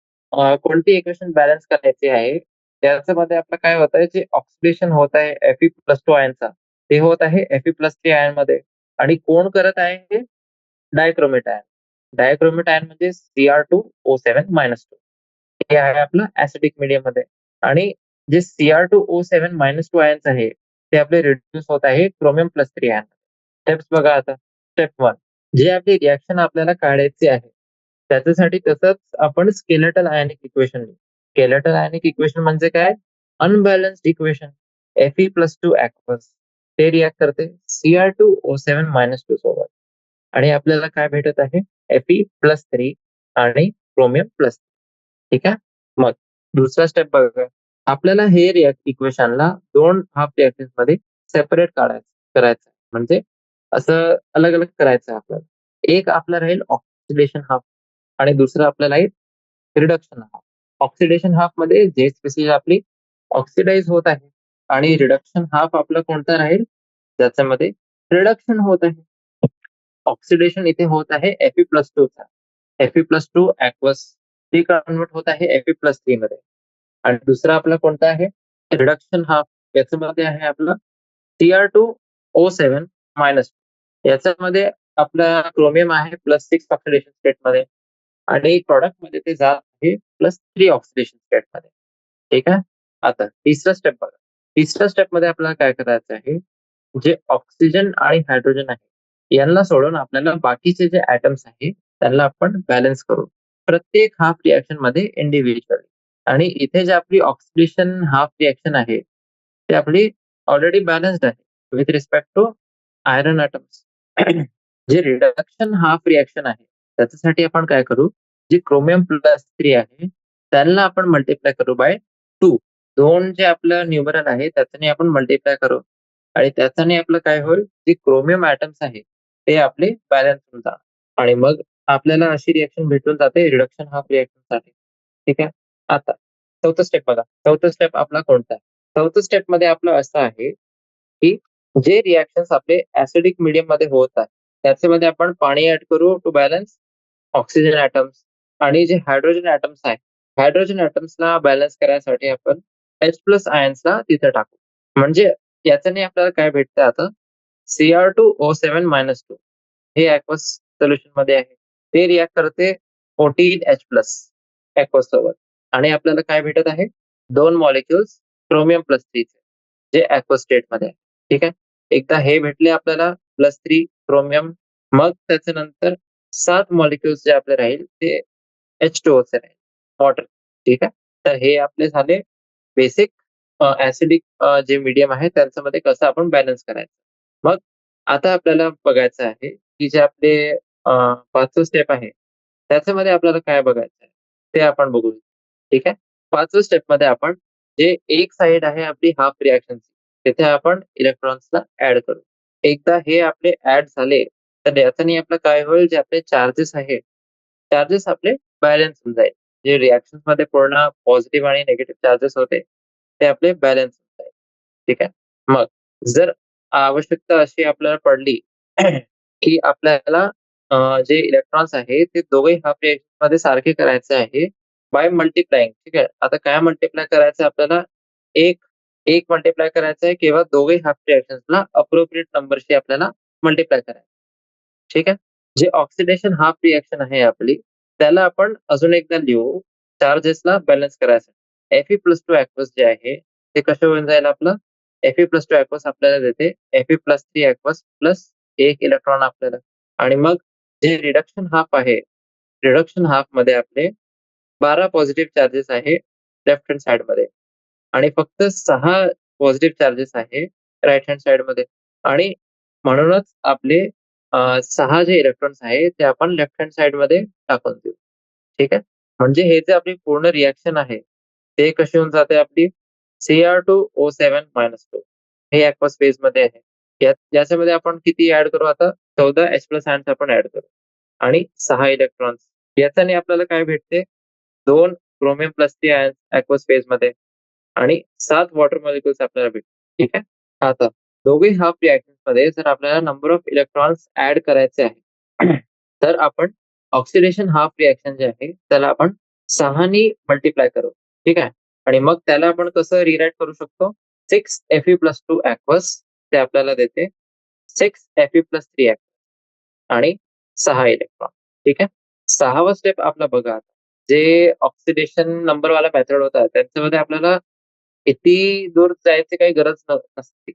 कोणती इक्वेशन बॅलन्स करायची आहे, त्याच्यामध्ये आपलं काय होत आहे, जे ऑक्सिडेशन होत आहे Fe+2 आयनचा ते होत आहे Fe+3 आयन मध्ये आणि कोण करत आहे हे डायक्रोमेट आयन. डायक्रोमेट आयन म्हणजे Cr2O7-2 हे आहे आपलं ऍसिडिक मीडियम मध्ये आणि जे Cr2O7-2 आयन्स आहे ते आपले रिड्यूस होत आहे क्रोमियम+3 आयन. स्टेप्स बघा आता. स्टेप 1 जे आपली रिएक्शन आपल्याला काढायची आहे त्याच्यासाठी तसंच आपण स्केलेटल आयनिक इक्वेशन लिहू. स्केलेटल आयनिक इक्वेशन म्हणजे काय? Unbalanced equation. Fe+2 aqueous ते रिॲक्ट करते Cr2O7-2 सोबत आणि आपल्याला काय भेटत आहे Fe+3 आणि क्रोमियम+. ठीक आहे. मग दुसरा स्टेप बघा. आपल्याला हे इक्वेशनला दोन हाफ रिएक्शन्स मध्ये सेपरेट करायचं म्हणजे असं अलग अलग करायचं आहे आपल्याला. एक आपला राहील ऑक्सिडेशन हाफ आणि दुसरं आपल्याला राहील रिडक्शन हाफ. ऑक्सिडेशन हाफ मध्ये जे स्पेसिस आपली ऑक्सिडाइज होत आहे आणि रिडक्शन हाफ आपला कोणता राहील ज्याच्यामध्ये रिडक्शन होत आहे. ऑक्सिडेशन इथे होत आहे Fe+2 चा. Fe+2 aqueous ते कन्वर्ट होत आहे Fe+3 मध्ये आणि दुसरा आपला कोणता आहे रिडक्शन हाफ. याच्यामध्ये आहे आपला Cr2O7-. याच्यामध्ये आपला क्रोमियम आहे +6 ऑक्सिडेशन स्टेट मध्ये आणि प्रॉडक्ट मध्ये ते जात आहे +3 ऑक्सिडेशन स्टेट मध्ये. ठीक आहे. आता तिसरा स्टेप बघा. तिसऱ्या स्टेप मध्ये आपल्याला काय करायचं आहे, जे ऑक्सिजन आणि हायड्रोजन आहे यांना सोडून आपल्याला बाकीचे जे ऍटम्स आहे त्यांना आपण बॅलन्स करू प्रत्येक हाफ रिएक्शन मध्ये इंडिव्हिज्युअली. आणि इथे जे आपली ऑक्सिडेशन हाफ रिएक्शन आहे ते आपली ऑलरेडी बॅलन्स्ड आहे with respect to iron atoms. जे रिडक्शन हाफ रिएक्शन आहे त्याच्यासाठी आपण काय करू, जे क्रोमियम+3 आहे त्यांना आपण मल्टिप्लाय करू बाय 2. दोन जे आपलं न्यूमरल आहे त्याच्याने आपण मल्टिप्लाय करू आणि त्याच्याने आपलं काय होईल, जे क्रोमियम ॲटम्स आहे ते आपले बॅलन्स होऊन जाणार आणि मग आपल्याला अशी रिएक्शन भेटून जाते रिडक्शन हाफ रिएक्शन साठी. ठीक आहे. आता चौथा स्टेप बघा. चौथा स्टेप आपला कोणता आहे? चौथं स्टेप मध्ये आपलं असं आहे की जे रिएक्शन्स आपले ऍसिडिक मीडियम मध्ये होत आहे त्याच्यामध्ये आपण पाणी ऍड करू टू बॅलन्स ऑक्सिजन ॲटम्स आणि जे हायड्रोजन ॲटम्स आहे हायड्रोजन ॲटम्सला बॅलन्स करायसाठी आपण H+ आयन्सला तिथे टाकू. म्हणजे याच्याने आपल्याला काय भेटतं आता Cr2O7-2 हे aqueous सोल्युशन मध्ये आहे. ते रिॲक्ट करते 14H+ aqueous सोबत आणि आपल्याला काय भेटत आहे, दोन मॉलिक्युल्स क्रोमियम+3 जे aqueous स्टेट मध्ये आहे. ठीक आहे. एकदा हे भेटले आपल्याला +3 क्रोमियम, मग त्याच्यानंतर 7 मॉलिक्युल्स जे आपले राहील ते H2O चे राहील वॉटर. ठीक आहे. तर हे आपले झाले बेसिक ऍसिडिक जे मीडियम आहे त्यांच्यामध्ये कसं आपण बॅलन्स करायचं. मग आता आपल्याला बघायचं आहे की जे आपले पाचवं स्टेप आहे त्याच्यामध्ये आपल्याला काय बघायचं आहे ते आपण बघू. ठीक आहे. पाचव्या स्टेप मध्ये आपण जे एक साइड आहे आपली हाफ रिएक्शन तिथे आपण इलेक्ट्रॉन्सला ऍड करू. एकदा हे आपले ऍड झाले तर याच्याने आपलं काय होईल, जे आपले चार्जेस आहे चार्जेस आपले बॅलन्स होऊन जाईल. जे रिएक्शन मध्ये पूर्ण पॉझिटिव्ह आणि निगेटिव्ह चार्जेस होते ते आपले बॅलन्स होऊन जाईल. ठीक आहे. मग जर आवश्यकता अशी आपल्याला पडली की आपल्याला जे इलेक्ट्रॉन्स आहे ते दोघेही हाफ रिएक्शन मध्ये सारखे करायचे आहे बाय मल्टिप्लाइंग. ठीक आहे. आता काय मल्टिप्लाय करायचं आपल्याला? एक एक मल्टिप्लाय करायचं आहे किंवा दोघेही हाफ रिएक्शन्सला अप्रोप्रिएट नंबरशी आपल्याला मल्टिप्लाय करायचं. ठीक आहे. जे ऑक्सिडेशन हाफ रिएक्शन आहे आपली, त्याला आपण अजून एकदा लिहू चार्जेसला बॅलन्स करायचं. Fe+2 aqueous जे आहे ते कसं होऊन जाईल आपलं? Fe+2 aqueous आपल्याला देते Fe+3 aqueous प्लस 1 इलेक्ट्रॉन आपल्याला. आणि मग जे रिडक्शन हाफ आहे, रिडक्शन हाफ मध्ये आपले 12 पॉझिटिव्ह चार्जेस आहे लेफ्ट हँड साइड मध्ये आणि फक्त 6 पॉझिटिव्ह चार्जेस आहे राइट हँड साइड मध्ये. आणि म्हणूनच आपले 6 जे इलेक्ट्रॉन्स आहे ते आपण लेफ्ट हँड साइड मध्ये टाकून देऊ. ठीक आहे. म्हणजे हे जे आपली पूर्ण रिएक्शन आहे ते कशी होऊन जाते आपली Cr2O7-2 हे aqueous फेज मध्ये आहे. याच्यामध्ये आपण किती ऍड करू आता? 14 H+ आयन्स आपण ऍड करू आणि 6 इलेक्ट्रॉन्स. याच्याने आपल्याला काय भेटते? 2 chromium plus T ions aqueous phase मध्ये आणि 7 वॉटर मॉलिक्युल्स आपल्याला भेटतात. ठीक आहे. आता दोघे हाफ रिएक्शन मध्ये जर आपल्याला नंबर ऑफ इलेक्ट्रॉन्स ऍड करायचे आहे तर आपण ऑक्सिडेशन हाफ रिएक्शन जे आहे त्याला आपण 6 नी मल्टिप्लाय करू. ठीक आहे. आणि मग त्याला आपण कसं रिराईट करू शकतो? 6 Fe+2 aqueous ते आपल्याला देते 6 Fe+3 आणि 6 इलेक्ट्रॉन. ठीक आहे. 6वा स्टेप आपला बघा आता. जे ऑक्सिडेशन नंबरवाला मेथड होता त्यांच्यामध्ये आपल्याला किती दूर जायची काही गरज नसते.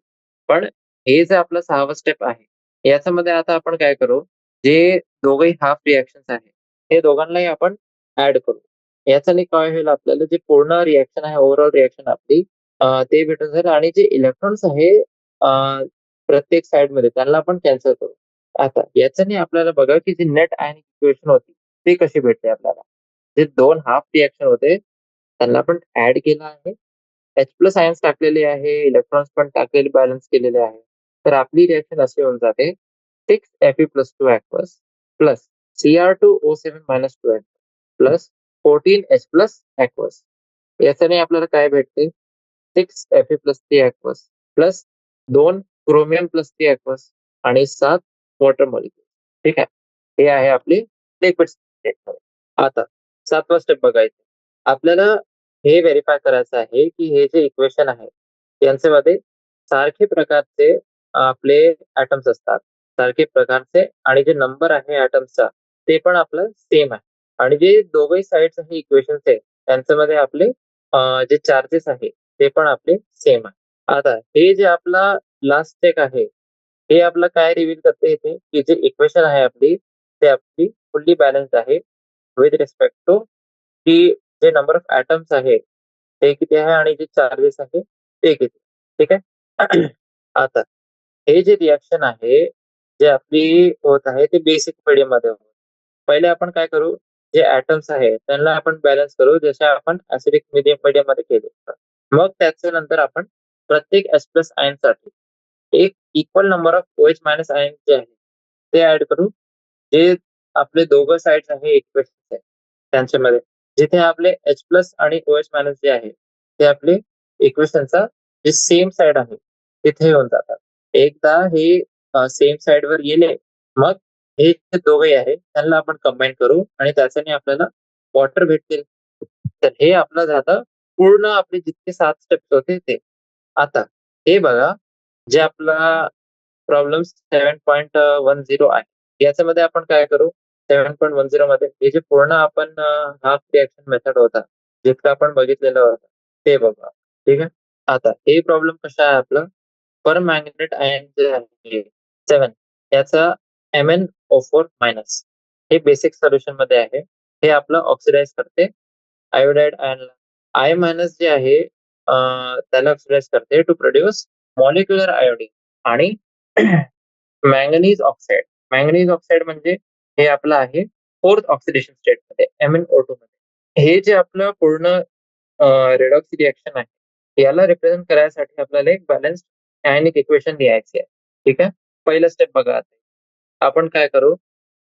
पण हे जे आपलं 6वं स्टेप आहे, याच्यामध्ये आता आपण काय करू? जे दोघंही हाफ रिएक्शन्स आहे, हे दोघांनाही आपण ऍड करू. याच्याने काय होईल आपल्याला जे पूर्ण रिएक्शन आहे, ओव्हरऑल रिएक्शन आपली ते भेटून जाईल आणि जे इलेक्ट्रॉन्स आहे प्रत्येक साइडमध्ये त्यांना आपण कॅन्सल करू. आता याच्याने आपल्याला बघा की जी नेट आयनिक इक्वेशन होती, ती कशी भेटते आपल्याला? जे 2 हाफ रिएक्शन होते, त्यांना आपण ऍड केलं आहे. H+ आयन्स टाकलेले आहे, इलेक्ट्रॉन्स पण टाकलेले बॅलन्स केलेले आहे. तर आपली रिएक्शन अशी होऊन जाते 6 Fe+2 aqueous plus Cr2O7-2 plus 14 H+ aqueous. याच्याने आपल्याला काय भेटते? 6 Fe+3 aqueous plus 2 chromium plus 3 aqueous आणि 7 वॉटर मॉलिक्युल. ठीक आहे. हे आहे आपली लिक्विड स्टेट. आता 7वा स्टेप बघायचा. आपल्याला हे व्हेरिफाय करायचं आहे की हे जे इक्वेशन आहे यांच्यामध्ये सारखे प्रकारचे आपले ऍटम्स असतात. सारखे प्रकारचे आणि जे नंबर आहे ऍटम्सचा ते पण आपलं सेम आहे. आणि जे दोघही साइड्स आहे इक्वेशन्स आहे त्यांच्यामध्ये आपले जे चार्जेस आहे ते पण आपले सेम आहे. आता हे जे आपला लास्ट स्टेप आहे हे आपलं काय रिव्हील करते इथे की जे इक्वेशन आहे आपली ते आपली फुल्ली बॅलन्स्ड आहे विथ रिस्पेक्ट टू की जे नंबर ऑफ ऍटम्स आहे ते किती आहे आणि जे चार्जेस आहे ते किती. ठीक आहे. आता हे जे रिएक्शन आहे जे आपली होत आहे ते बेसिक मीडियम मध्ये होत. पहिले आपण काय करू? जे ऍटम्स आहे त्यांना आपण बॅलन्स करू जसे आपण ऍसिडिक मीडियम मध्ये केले. मग त्याच्यानंतर आपण प्रत्येक H+ आयनसाठी एक equal number of OH- ion जे आहे ते ऍड करू. जे आपले दोघं साइड्स आहे इक्वेशन त्यांच्यामध्ये जिथे आपले H+ आणि OH- जे आहे ते आपले इक्वेशनचा जे सेम साइड आहे तिथे येऊन जातात. एकदा हे सेम साइड वर गेले मग हे जे दोघे आहे त्यांना आपण कंबाईन करू आणि त्याच्याने आपल्याला वॉटर भेटतील. तर हे आपलं झालं पूर्ण आपले जितके 7 स्टेप्स होते ते. आता हे बघा जे आपला प्रॉब्लेम 7.10 आहे. याच्यामध्ये आपण काय करू? 7.10 मध्ये हे जे पूर्ण आपण हाफ रिएक्शन मेथड होता जितकं आपण बघितलेलं होतं ते बघा. ठीक आहे. आता हे प्रॉब्लेम कसा आहे आपलं? पर मॅग्नेट आयन जे आहे 7 याचा MnO4- हे बेसिक सोल्युशन मध्ये आहे. हे आपलं ऑक्सिडाइज करते आयोडाइड आयनला. I- जे आहे त्याला ऑक्सिडाइज करते टू प्रोड्यूस मॉलिक्युलर आयोडीन आणि मॅंगनीज ऑक्साईड. मॅंगनीज ऑक्साईड म्हणजे हे आपलं आहे 4th ऑक्सिडेशन स्टेट मध्ये MnO2 मध्ये. हे जे आपलं पूर्ण रेडॉक्स रिएक्शन आहे याला रिप्रेझेंट करायसाठी आपल्याला एक बॅलन्स आयनिक इक्वेशन लिहायची आहे. ठीक आहे. पहिलं स्टेप बघा. आपण काय करू?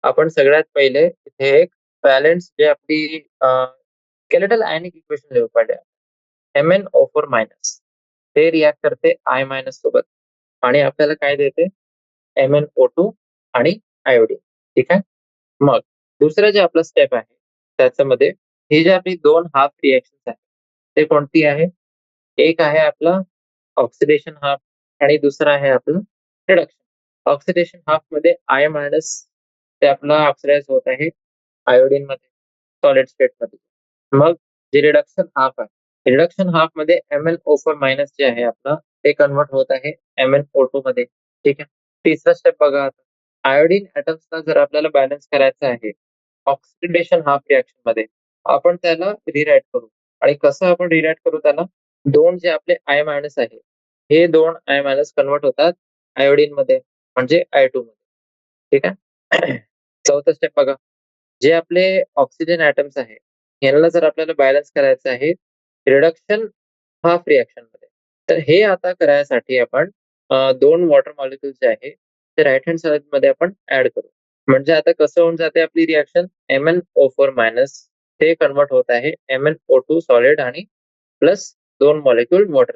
आपण सगळ्यात पहिले इथे एक बॅलन्स जे आपली स्केलेटल आयनिक इक्वेशन लिहू पाहिजे MnO4-. ते रिॲक्ट करते आय मायनस सोबत आणि आपल्याला काय देते MnO2 आणि आयोडीन. ठीक आहे. मग दुसरं जे आपलं स्टेप आहे त्याच्यामध्ये हे जे आपली दोन हाफ रिएक्शन आहे ते कोणती आहे? एक आहे आपला ऑक्सिडेशन हाफ आणि दुसरा आहे आपलं रिडक्शन. ऑक्सिडेशन हाफ मध्ये आय मायनस ते आपला ऑक्सिडाइज होत आहे आयोडीन मध्ये सॉलिड स्टेट मध्ये. मग जे रिडक्शन हाफ आहे रिडक्शन हाफ मध्ये MnO4 मायनस जे आहे आपला ते कन्वर्ट होत आहे MnO2 मध्ये. ठीक आहे. तिसरा स्टेप बघा आता. आयोडीन ऍटम्सला जर आपल्याला बॅलन्स करायचं आहे ऑक्सिडेशन हाफ रिएक्शन मध्ये आपण त्याला रिराईट करू. आणि कसं आपण रिराईट करू त्याला? दोन जे आपले आय मायनस आहे हे दोन आय मायनस कन्वर्ट होतात आयोडीन मध्ये म्हणजे I2 मध्ये. ठीक आहे. चौथा स्टेप बघा. जे आपले ऑक्सिजन ऍटम्स आहे यांना जर आपल्याला बॅलन्स करायचं आहे रिडक्शन हाफ रिएक्शन मध्ये तर हे आता करायसाठी आपण दोन वॉटर मॉलिक्युल जे आहे ते राईट हँड साइड मध्ये आपण ऍड करू. म्हणजे आता कसं होऊन जाते आपली रिएक्शन MnO4 मायनस ते कन्वर्ट होत आहे MnO2 सॉलिड आणि प्लस दोन मॉलिक्युल वॉटर.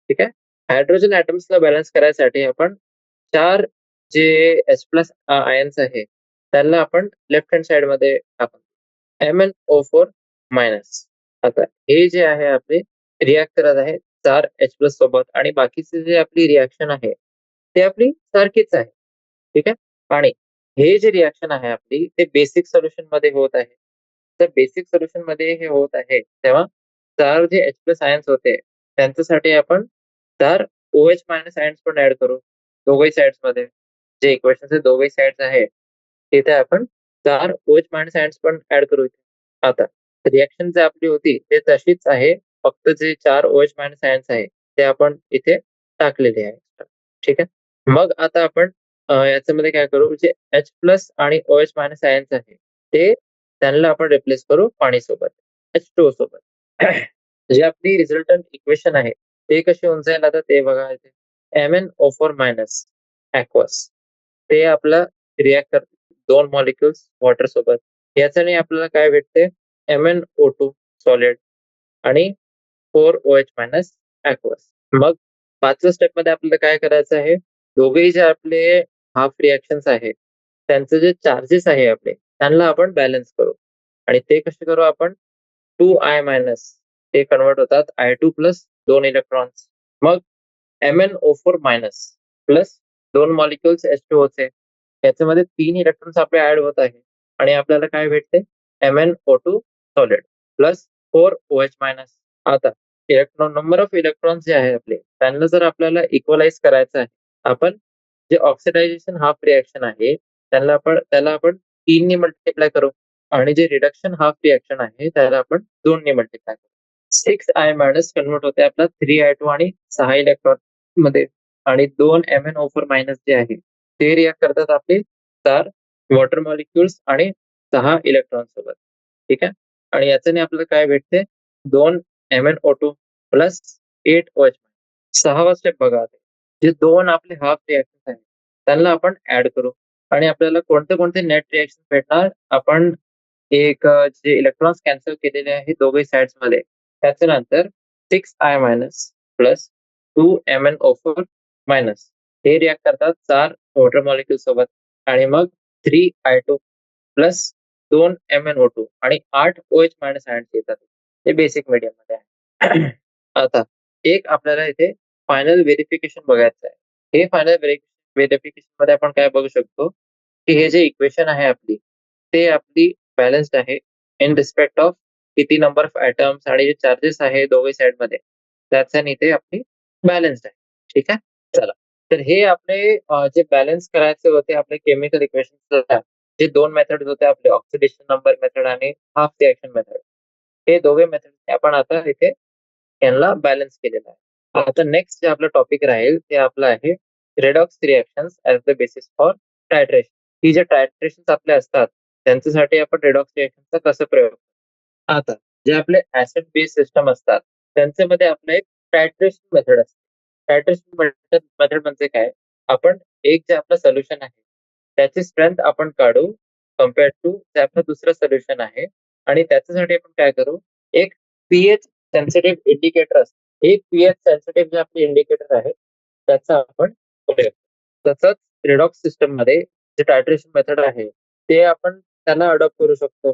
ठीक आहे. हायड्रोजन ऍटम्सला बॅलन्स करायसाठी आपण चार जे H प्लस आयन्स आहे त्यांना आपण लेफ्ट हँड साइड मध्ये टाकू MnO4 मायनस. आता हे जे आहे आपले रिॲक्ट करत आहे चार H प्लस सोबत आणि बाकीचे जे आपली रिॲक्शन आहे ते आपली सारखीच आहे. ठीक आहे. आणि हे जे रिॲक्शन आहे आपली ते बेसिक सोल्युशन मध्ये होत आहे. तर बेसिक सोल्युशन मध्ये हे होत आहे तेव्हा चार जे H प्लस आयन्स होते त्यांच्यासाठी आपण चार OH मायनस आयन्स पण ऍड करू दोघही साइड्स मध्ये. जे इक्वेशनचे दोघही साइड्स आहे तिथे आपण चार OH मायनस आयन्स पण ऍड करू इथे. आता रिॲक्शन जे आपली होती ते तशीच आहे फक्त जे चार OH मायनस आयन्स आहे ते आपण इथे टाकलेले आहे. ठीक आहे. मग आता आपण याच्यामध्ये काय करू जे H प्लस आणि OH मायनस आयन्स आहे ते त्यांना आपण रिप्लेस करू पाणी सोबत H2O सोबत. जे आपली रिझल्टंट इक्वेशन आहे ते कशी होऊन जाईल आता ते बघा इथे MnO4 मायनस aqueous ते आपलं रिॲक्ट करते दोन मॉलिक्युल्स वॉटर सोबत. याच्याने आपल्याला काय भेटते MnO2 सॉलिड आणि 4OH मायनस aqueous. मग पाचव्या स्टेप मध्ये आपल्याला काय करायचं आहे दोघेही जे आपले हाफ रिॲक्शन्स आहे त्यांचे जे चार्जेस आहे आपले त्यांना आपण बॅलन्स करू. आणि ते कसे करू आपण 2I मायनस ते कन्वर्ट होतात I2 प्लस दोन इलेक्ट्रॉन्स. मग MnO4 मायनस प्लस दोन मॉलिक्युल्स H2O चे याच्यामध्ये तीन इलेक्ट्रॉन्स आपले ऍड होत आहे आणि आपल्याला काय भेटते MnO2 solid plus 4OH minus. आता इलेक्ट्रॉन नंबर ऑफ इलेक्ट्रॉन्स जे आहे आपले त्यांना जर आपल्याला इक्वलाइज करायचं आहे आपण जे ऑक्सिडायझेशन हाफ रिॲक्शन आहे त्याला आपण 3 ने मल्टिप्लाय करू आणि जे रिडक्शन हाफ रिॲक्शन आहे त्याला आपण 2 ने मल्टिप्लाय करू. 6I मायनस कन्वर्ट होते आपला 3I2 आणि 6 इलेक्ट्रॉन मध्ये आणि 2 MnO4 मायनस जे आहे ते रिॲक्ट करतात आपले 4 वॉटर मॉलिक्युल्स आणि 6 इलेक्ट्रॉन सोबत. ठीक आहे. आणि याच्याने आपल्याला काय भेटते 2 MnO2 प्लस 8OH. सहावा स्टेप बघा आता. जे दोन आपले हाफ रिॲक्शन आहेत त्यांना आपण ऍड करू आणि आपल्याला कोणते कोणते नेट रिॲक्शन भेटणार आपण जे इलेक्ट्रॉन्स कॅन्सल केलेले आहे दोघे साइड्स मध्ये त्याच्यानंतर 6I minus plus 2MnO4 minus हे रिॲक्ट करतात 4 वॉटर मॉलिक्युल सोबत आणि मग 3I2 प्लस 2 MnO2 आणि 8 OH मायनस आयन्स येतात. ते बेसिक मीडियम मध्ये आहे. आता एक आपल्याला इथे फायनल व्हेरिफिकेशन बघायचं आहे. हे फायनल व्हेरिफिकेशन मध्ये आपण काय बघू शकतो की हे जे इक्वेशन आहे आपली ते आपली बॅलन्स्ड आहे इन रिस्पेक्ट ऑफ किती नंबर ऑफ ऍटम्स आणि जे चार्जेस आहे दोघे साइड मध्ये त्याच्याने इथे आपली बॅलन्स्ड आहे. ठीक आहे. चला तर हे आपले जे बॅलन्स करायचे होते आपले केमिकल इक्वेशन जे दोन मेथड होते आपले ऑक्सिडेशन नंबर मेथड आणि हाफ रिॲक्शन मेथड हे दोघे मेथड आपण आता इथे यांना बॅलन्स केलेला आहे. आता नेक्स्ट जे आपलं टॉपिक राहील ते आपलं आहे redox reactions as the basis for titration. ही जे टायट्रेशन आपले असतात त्यांच्यासाठी आपण रेडॉक्स रिॲक्शनचा कसं प्रयोग. आता जे आपले ऍसिड बेस सिस्टम असतात त्यांच्यामध्ये आपलं एक टायट्रेशन मेथड असते. टायट्रेशन मेथड म्हणजे काय आपण एक जे आपलं सोल्युशन आहे त्याची स्ट्रेंथ आपण काढू कम्पेअर टू जे आपलं दुसरं सोल्युशन आहे आणि त्याच्यासाठी आपण काय करू एक पीएच सेन्सिटिव्ह इंडिकेटर असतं हे पीएच सेन्सिटिव्ह जे आपले इंडिकेटर आहे त्याचा आपण उपयोग. तसंच रेडॉक्स सिस्टम मध्ये जे टायट्रेशन मेथड आहे ते आपण त्याला अडॉप्ट करू शकतो.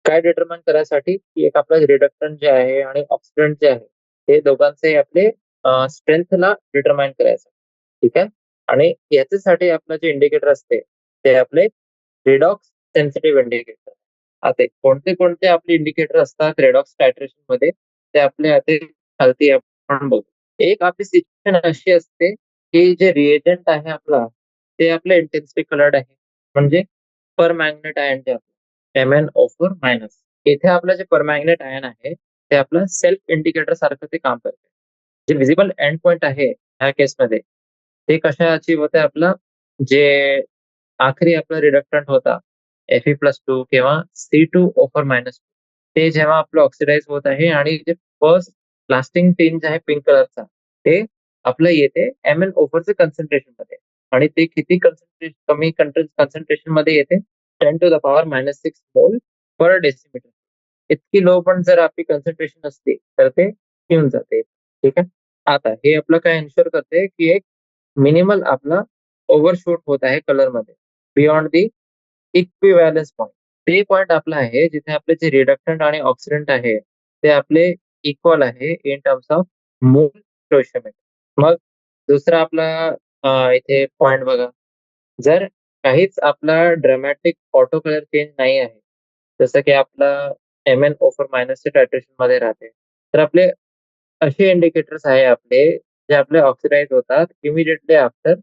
काय डिटरमाइन करायसाठी की एक आपलं रिडक्टंट जे आहे आणि ऑक्सिडंट जे आहे हे दोघांचे आपले स्ट्रेंथला डिटरमाइन करायचं. ठीक आहे. आणि याच्यासाठी आपलं जे इंडिकेटर असते ते आपले रेडॉक्स सेन्सिटिव्ह इंडिकेटर. आता कोणते कोणते आपले इंडिकेटर असतात रेडॉक्स टायट्रेशन मध्ये ते आपले आता खालती आपण बघू. एक आपली सिच्युएशन अशी असते की जे रिएजंट आहे आपला ते आपलं इंटेन्सिटी कलर्ड आहे, म्हणजे पर मॅग्नेट आयन जे आपलं MnO4 मायनस. इथे आपलं जे परमॅग्नेट आयन आहे ते आपलं सेल्फ इंडिकेटर सारखं ते काम करते. जे विजिबल एंड पॉइंट आहे ह्या केसमध्ये ते कशा अचीव होते आपलं, जे आखरी आपला रिडक्टंट होता Fe+2 किंवा C2O4-, ते जेव्हा आपलं ऑक्सिडाइज होत आहे आणि जे फर्स्ट लास्टिंग टिंज आहे पिंक कलरचा ते आपलं येते MnO4 चे कॉन्सन्ट्रेशन मध्ये. आणि ते किती कमी कॉन्सन्ट्रेशन मध्ये येते 10⁻⁻6 मोल पर डेसिमीटर. इतकी लो पण जर आपली कॉन्सन्ट्रेशन असते तर ते येऊन जाते. ठीक आहे. आता हे आपलं काय एन्श्योर करते की एक मिनिमल आपला ओव्हरशूट होत आहे कलर मध्ये बियॉन्ड दी इक्विव्हॅलन्स पॉईंट. ते पॉईंट आपला आहे जिथे आपले जे रिडक्टंट आणि ऑक्सिडंट आहे ते आपले इक्वल आहे in terms of mole stoichiometry. मग दुसरा आपला इथे पॉईंट बघा. जर काहीच आपला ड्रामॅटिक ऑटो कलर चेंज नाही आहे, जसं की आपला MnO4- चे टायट्रेशन मध्ये राहते, तर आपले असे इंडिकेटर्स आहे आपले जे आपले ऑक्सिडाइज होतात immediately after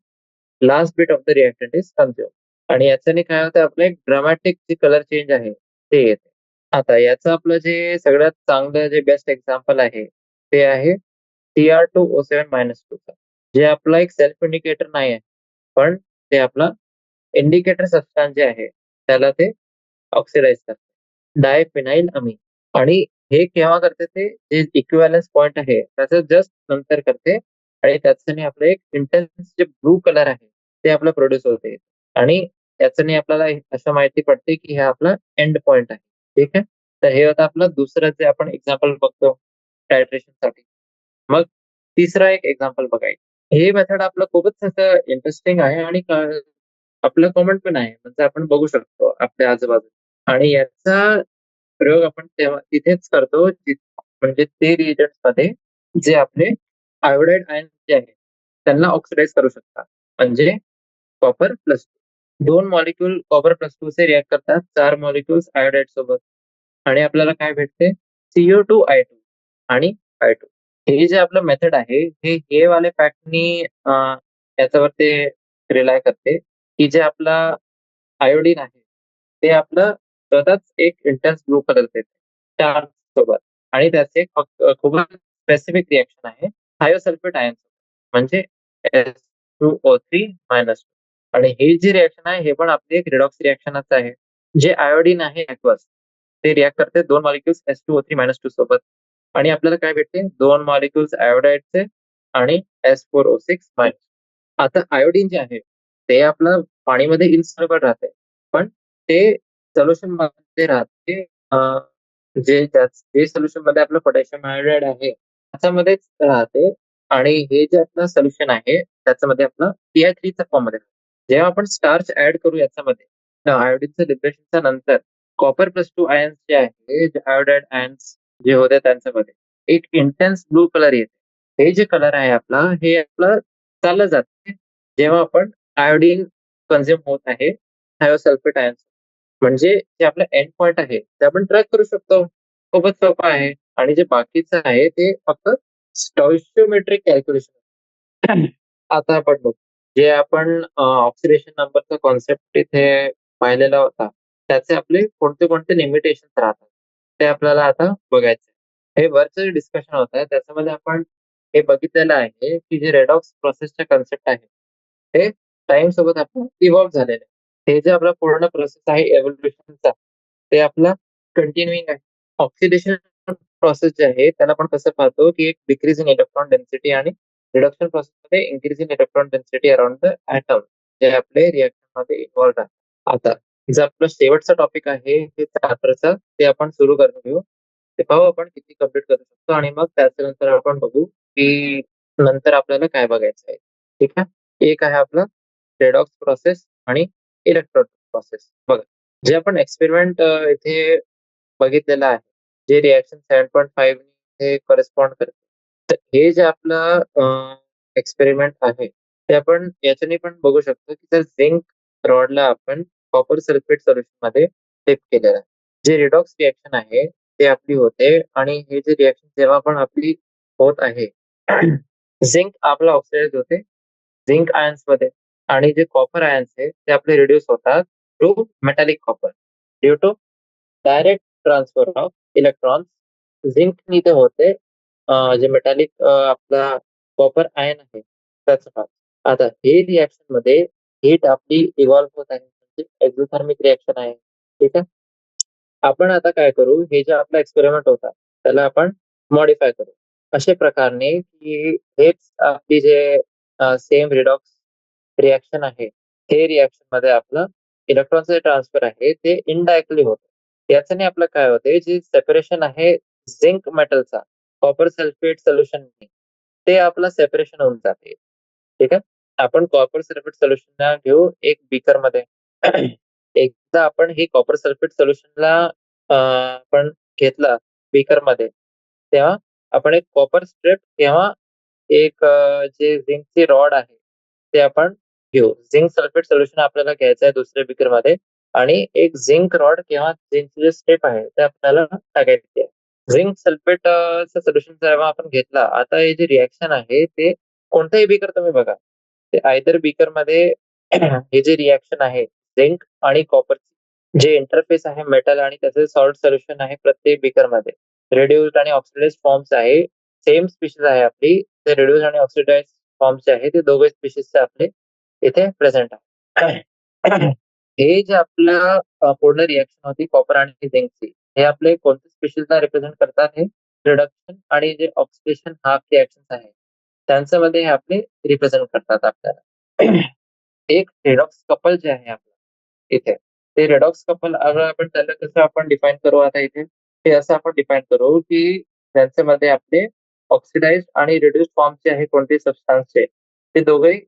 last bit of the reactant is consume. आणि याच्याने काय होतं आपलं एक ड्रामॅटिक जे कलर चेंज आहे ते येते. आता याचं आपलं जे सगळ्यात चांगलं जे बेस्ट एक्झाम्पल आहे ते आहे Cr2O7-2 जे आपला एक सेल्फ इंडिकेटर नाही आहे, पण ते आपला इंडिकेटर सबस्टन्स जे आहे त्याला ते ऑक्सिडाइज करते डायफिनाइल अमीन. आणि हे केव्हा करते ते जे इक्विव्हॅलन्स पॉइंट आहे त्याचं जस्ट नंतर करते. आणि त्याच्याने आपलं एक इंटेन्स जे ब्लू कलर आहे ते आपलं प्रोड्यूस होते. आणि त्याच्याने आपल्याला असं माहिती पडते की हे आपला एंड पॉइंट आहे. ठीक आहे. तर हे होतं आपलं दुसरं जे आपण एक्झाम्पल बघतो टायट्रेशन साठी. मग तिसरा एक एक्झाम्पल बघायचं. हे मेथड आपलं खूपच असं इंटरेस्टिंग आहे आणि आपलं कॉमन पण आहे, म्हणजे आपण बघू शकतो आपल्या आजूबाजूला. आणि याचा प्रयोग आपण तेव्हा तिथेच करतो म्हणजे ते रिएजंट्स मध्ये जे आपले आयोडाइड आयन जे आहे त्यांना ऑक्सिडाइज करू शकतात. म्हणजे कॉपर+2 दोन मॉलिक्यूल कॉपर+2 से रिएक्ट करतात 4 मॉलिक्यूल्स आयोडाइड सोबत. आणि आपल्याला काय भेटते CO2I2 आणि I2. हे जे आपलं मेथड आहे हे वाले फॅक्टनी याच्यावर ते रिलाय करते की जे आपला आयोडीन आहे ते आपलं स्वतःच एक इंटेन्स ब्लू कलर देते चार्ज सोबत. आणि त्याचे एक फक्त खूप स्पेसिफिक रिएक्शन आहे थायोसल्फेट आयन, म्हणजे S2O3-. आणि हे जे रिएक्शन आहे हे पण आपली एक रिडॉक्स रिएक्शनच आहे. जे आयोडीन आहे aqueous ते रिॲक्ट करते दोन मॉलिक्युल्स S2O3-2 सोबत. आणि आपल्याला काय भेटते दोन मॉलिक्युल्स आयोडाइडचे आणि S4O6-. आता आयोडीन जे आहे ते आपलं पाणीमध्ये इन्सॉल्युबल राहते, पण ते सोल्युशन मध्ये राहते जे सोल्युशन मध्ये आपलं पोटॅशियम आयोडाइड आहे त्याच्यामध्येच राहते. आणि हे जे आपलं सोल्युशन आहे त्याच्यामध्ये आपलं Ti3 फॉर्म मध्ये. जेव्हा आपण स्टार्च ऍड करू याच्यामध्ये आयोडीनच्या लिबरेशनच्या नंतर कॉपर+2 आयन्स जे आहे आयोडाइड आयन्स जे होते त्यांच्यामध्ये एक इंटेन्स ब्लू कलर येते. हे जे कलर आहे आपला हे आपलं चाललं जाते जेव्हा आपण आयोडीन कन्झ्युम होत आहे थायोसल्फेट आयन्स. म्हणजे जे आपलं एंड पॉइंट आहे ते आपण ट्रॅक करू शकतो. खूपच सोपं आहे. आणि जे बाकीचं आहे ते फक्त स्टॉइशियोमेट्रिक कॅल्क्युलेशन. आता आपण बघू जे आपण ऑक्सिडेशन नंबरचा कॉन्सेप्ट इथे पाहिलेला होता त्याचे आपले कोणते कोणते लिमिटेशन राहतात ते आपल्याला आता बघायचं. हे वरचं जे डिस्कशन होत आहे त्याच्यामध्ये आपण हे बघितलेलं आहे की जे रेडॉक्स प्रोसेसचे कन्सेप्ट आहे ते टाइम सोबत आपण इव्हॉल्व्ह झालेले आहे. हे जे आपला पूर्ण प्रोसेस आहे एव्होल्युशनचा ते आपला कंटिन्युइंग आहे. ऑक्सिडेशन प्रोसेस जे आहे त्याला आपण कसं पाहतो की एक डिक्रीज इन इलेक्ट्रॉन डेन्सिटी आणि रिडक्शन प्रोसेसमध्ये increase in electron density around the atom जे आपले रिएक्शन मध्ये इन्व्हॉल्व्ह आहे. आता जो आपला शेवटचा टॉपिक आहे हे चॅप्टरचा ते आपण सुरू करून घेऊ. ते पाहू आपण किती कंप्लीट करू शकतो आणि मग त्याच्यानंतर आपण बघू की नंतर आपल्याला काय बघायचं आहे. ठीक आहे. एक आहे आपलं रेडॉक्स प्रोसेस आणि इलेक्ट्रॉन प्रोसेस. बघा, जे आपण एक्सपेरिमेंट इथे बघितलेलं आहे, जे रिएक्शन 7.5 हे करस्पॉन्ड करते. तर हे जे आपलं एक्सपेरिमेंट आहे, ते आपण याच्याने पण बघू शकतो की जर झिंक रॉडला आपण कॉपर सल्फेट सोल्युशन मध्ये डिप केलेलं आहे. जे रिडॉक्स रिएक्शन आहे ते आपली होते आणि हे जे रिएक्शन जेव्हा पण आपली होत आहे झिंक आपला ऑक्सिडाइज होते झिंक आयन्स मध्ये आणि जे कॉपर आयन्स आहे ते आपले रिड्यूस होतात to metallic copper due to direct transfer of electrons zinc इथे होते जे मेटॅलिक आपला कॉपर आयन आहे त्याचं भाग. आता हे रिएक्शन मध्ये हीट आपली इव्हॉल्व्ह होत आहे म्हणजे एक्झोथर्मिक रिएक्शन आहे. ठीक आहे. आपण आता काय करू, हे जे आपला एक्सपेरिमेंट होता त्याला आपण मॉडिफाय करू अशा प्रकारे की हेच आपली जे सेम रिडॉक्स रिएक्शन आहे हे रिएक्शन मध्ये आपलं इलेक्ट्रॉनचं ट्रान्सफर आहे ते इनडायरेक्टली होतं. याच्याने आपलं काय होते, जे सेपरेशन आहे झिंक मेटलचा कॉपर सल्फेट सोल्युशन ते आपलं सेपरेशन होऊन जाते. ठीक आहे. आपण कॉपर सल्फेट सोल्युशन घेऊ एक बीकर मध्ये एकदा आपण ही कॉपर सल्फेट सोल्युशनला आपण घेतला बीकर मध्ये तेव्हा आपण एक कॉपर स्ट्रिप किंवा एक जे झिंकची रॉड आहे ते आपण घेऊ. झिंक सल्फेट सोल्युशन आपल्याला घ्यायचं आहे दुसऱ्या बीकर मध्ये आणि एक झिंक रॉड किंवा झिंकची जे स्ट्रिप आहे ते आपल्याला टाकायची आहे. झिंक सल्फेट सोल्युशन जेव्हा आपण घेतला, आता हे जे रिएक्शन आहे ते कोणताही बीकर तुम्ही बघा, ते आयदर बीकर मध्ये हे जे रिएक्शन आहे झिंक आणि कॉपर जे इंटरफेस आहे मेटल आणि त्याचे सॉल्ट सोल्युशन आहे प्रत्येक बीकर मध्ये रेड्युस्ड आणि ऑक्सिडाइज फॉर्म्स आहे. सेम स्पीशीज आहे आपली, ते रेड्युस्ड आणि ऑक्सिडाइज फॉर्म्स आहे ते दोघे स्पीशीजचे आपले इथे प्रेझेंट आहे. हे जे आपलं पूर्ण रिएक्शन होती कॉपर आणि झिंकची, हे आपले कोणत्या स्पीशीजला रिप्रेझेंट करतात, हे रिडक्शन आणि जे ऑक्सिडेशन हाफ रिएक्शन आहे त्यांच्यामध्ये हे आपले रिप्रेझेंट करतात आपल्याला. एक रेडॉक्स कपल जे आहे आपलं इथे, ते रेडॉक्स कपल आपण त्याला कसं आपण डिफाईन करू आता इथे, ते असं आपण डिफाईन करू की त्यांच्यामध्ये आपले ऑक्सिडाइज आणि रिड्यूस फॉर्मचे आहे कोणते सबस्टान्सचे ते दोघेही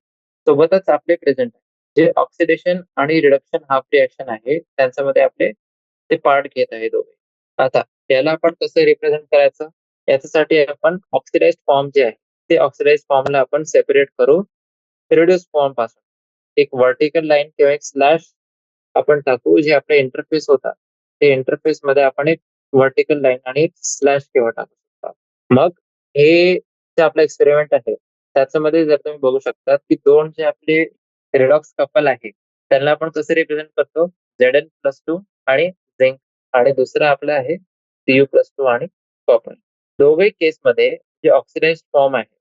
सोबतच आपले प्रेझेंट आहे. जे ऑक्सिडेशन आणि रिडक्शन हाफ रिएक्शन आहे त्यांच्यामध्ये आपले ते पार्ट घेत आहे दोघे. आता त्याला आपण कसं रिप्रेझेंट करायचं, याच्यासाठी आपण ऑक्सिडाइज फॉर्म जे आहे ते ऑक्सिडाइज फॉर्मला आपण सेपरेट करू रिड्यूस फॉर्म पासून. एक व्हर्टिकल लाईन किंवा एक स्लॅश आपण टाकू, जे आपला इंटरफेस होता ते इंटरफेस मध्ये आपण एक व्हर्टिकल लाईन आणि एक स्लॅश किंवा टाकू शकता. मग हे जे आपलं एक्सपेरिमेंट आहे त्याच्यामध्ये जर तुम्ही बघू शकता की दोन जे आपले रेडॉक्स कपल आहे त्यांना आपण कसं रिप्रेझेंट करतो, Zn+2 आणि झिंक आणि दुसरं आपलं आहे Cu+2 आणि कॉपर. दोघे केसमध्ये जे ऑक्सिडाइज फॉर्म आहे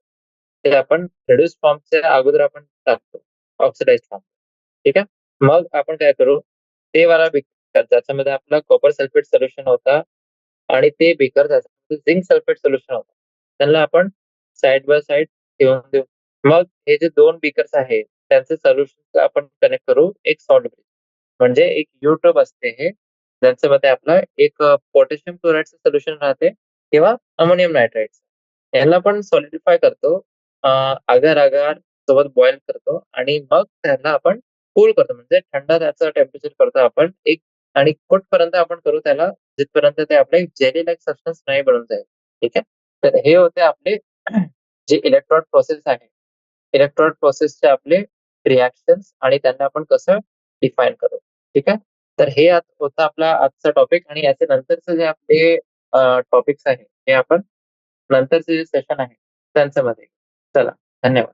ते आपण रेड्यूस फॉर्मच्या अगोदर आपण टाकतो ऑक्सिडाइज फॉर्म. ठीक आहे. मग आपण काय करू, ते वाला बीकर ज्याच्यामध्ये आपला कॉपर सल्फेट सोल्युशन होता आणि ते बीकर ज्याच्यामध्ये झिंक सल्फेट सोल्युशन होता त्यांना आपण साइड बाय साइड ठेवून देऊ. मग हे जे दोन बीकर्स आहे त्यांचे सोल्युशन आपण कनेक्ट करू एक सॉल्ट ब्रिज, म्हणजे एक युट्यूब असते हे ज्यांच्यामध्ये आपला एक पोटॅशियम क्लोराईडचं सोल्युशन राहते किंवा अमोनियम नायट्राइडचं. याला पण सॉलिडिफाय करतो आगार आगार सोबत बॉईल करतो आणि मग त्याला आपण कूल करतो म्हणजे थंड त्याचं टेम्परेचर करतो आपण एक आणि कुठपर्यंत आपण करू त्याला जिथपर्यंत ते आपले जेली लाईक सबस्टन्स नाही बनून जाईल. ठीक आहे. तर हे होते आपले जे इलेक्ट्रॉड प्रोसेस आहे इलेक्ट्रॉड प्रोसेसचे आपले रिॲक्शन्स आणि त्यांना आपण कसं डिफाईन करू. ठीक आहे. तर हे होतं आपला आजचा टॉपिक आणि याच्या नंतरचे जे आपले टॉपिक्स आहे हे आपण नंतरचे जे सेशन आहे त्यांच्यामध्ये. चला, धन्यवाद.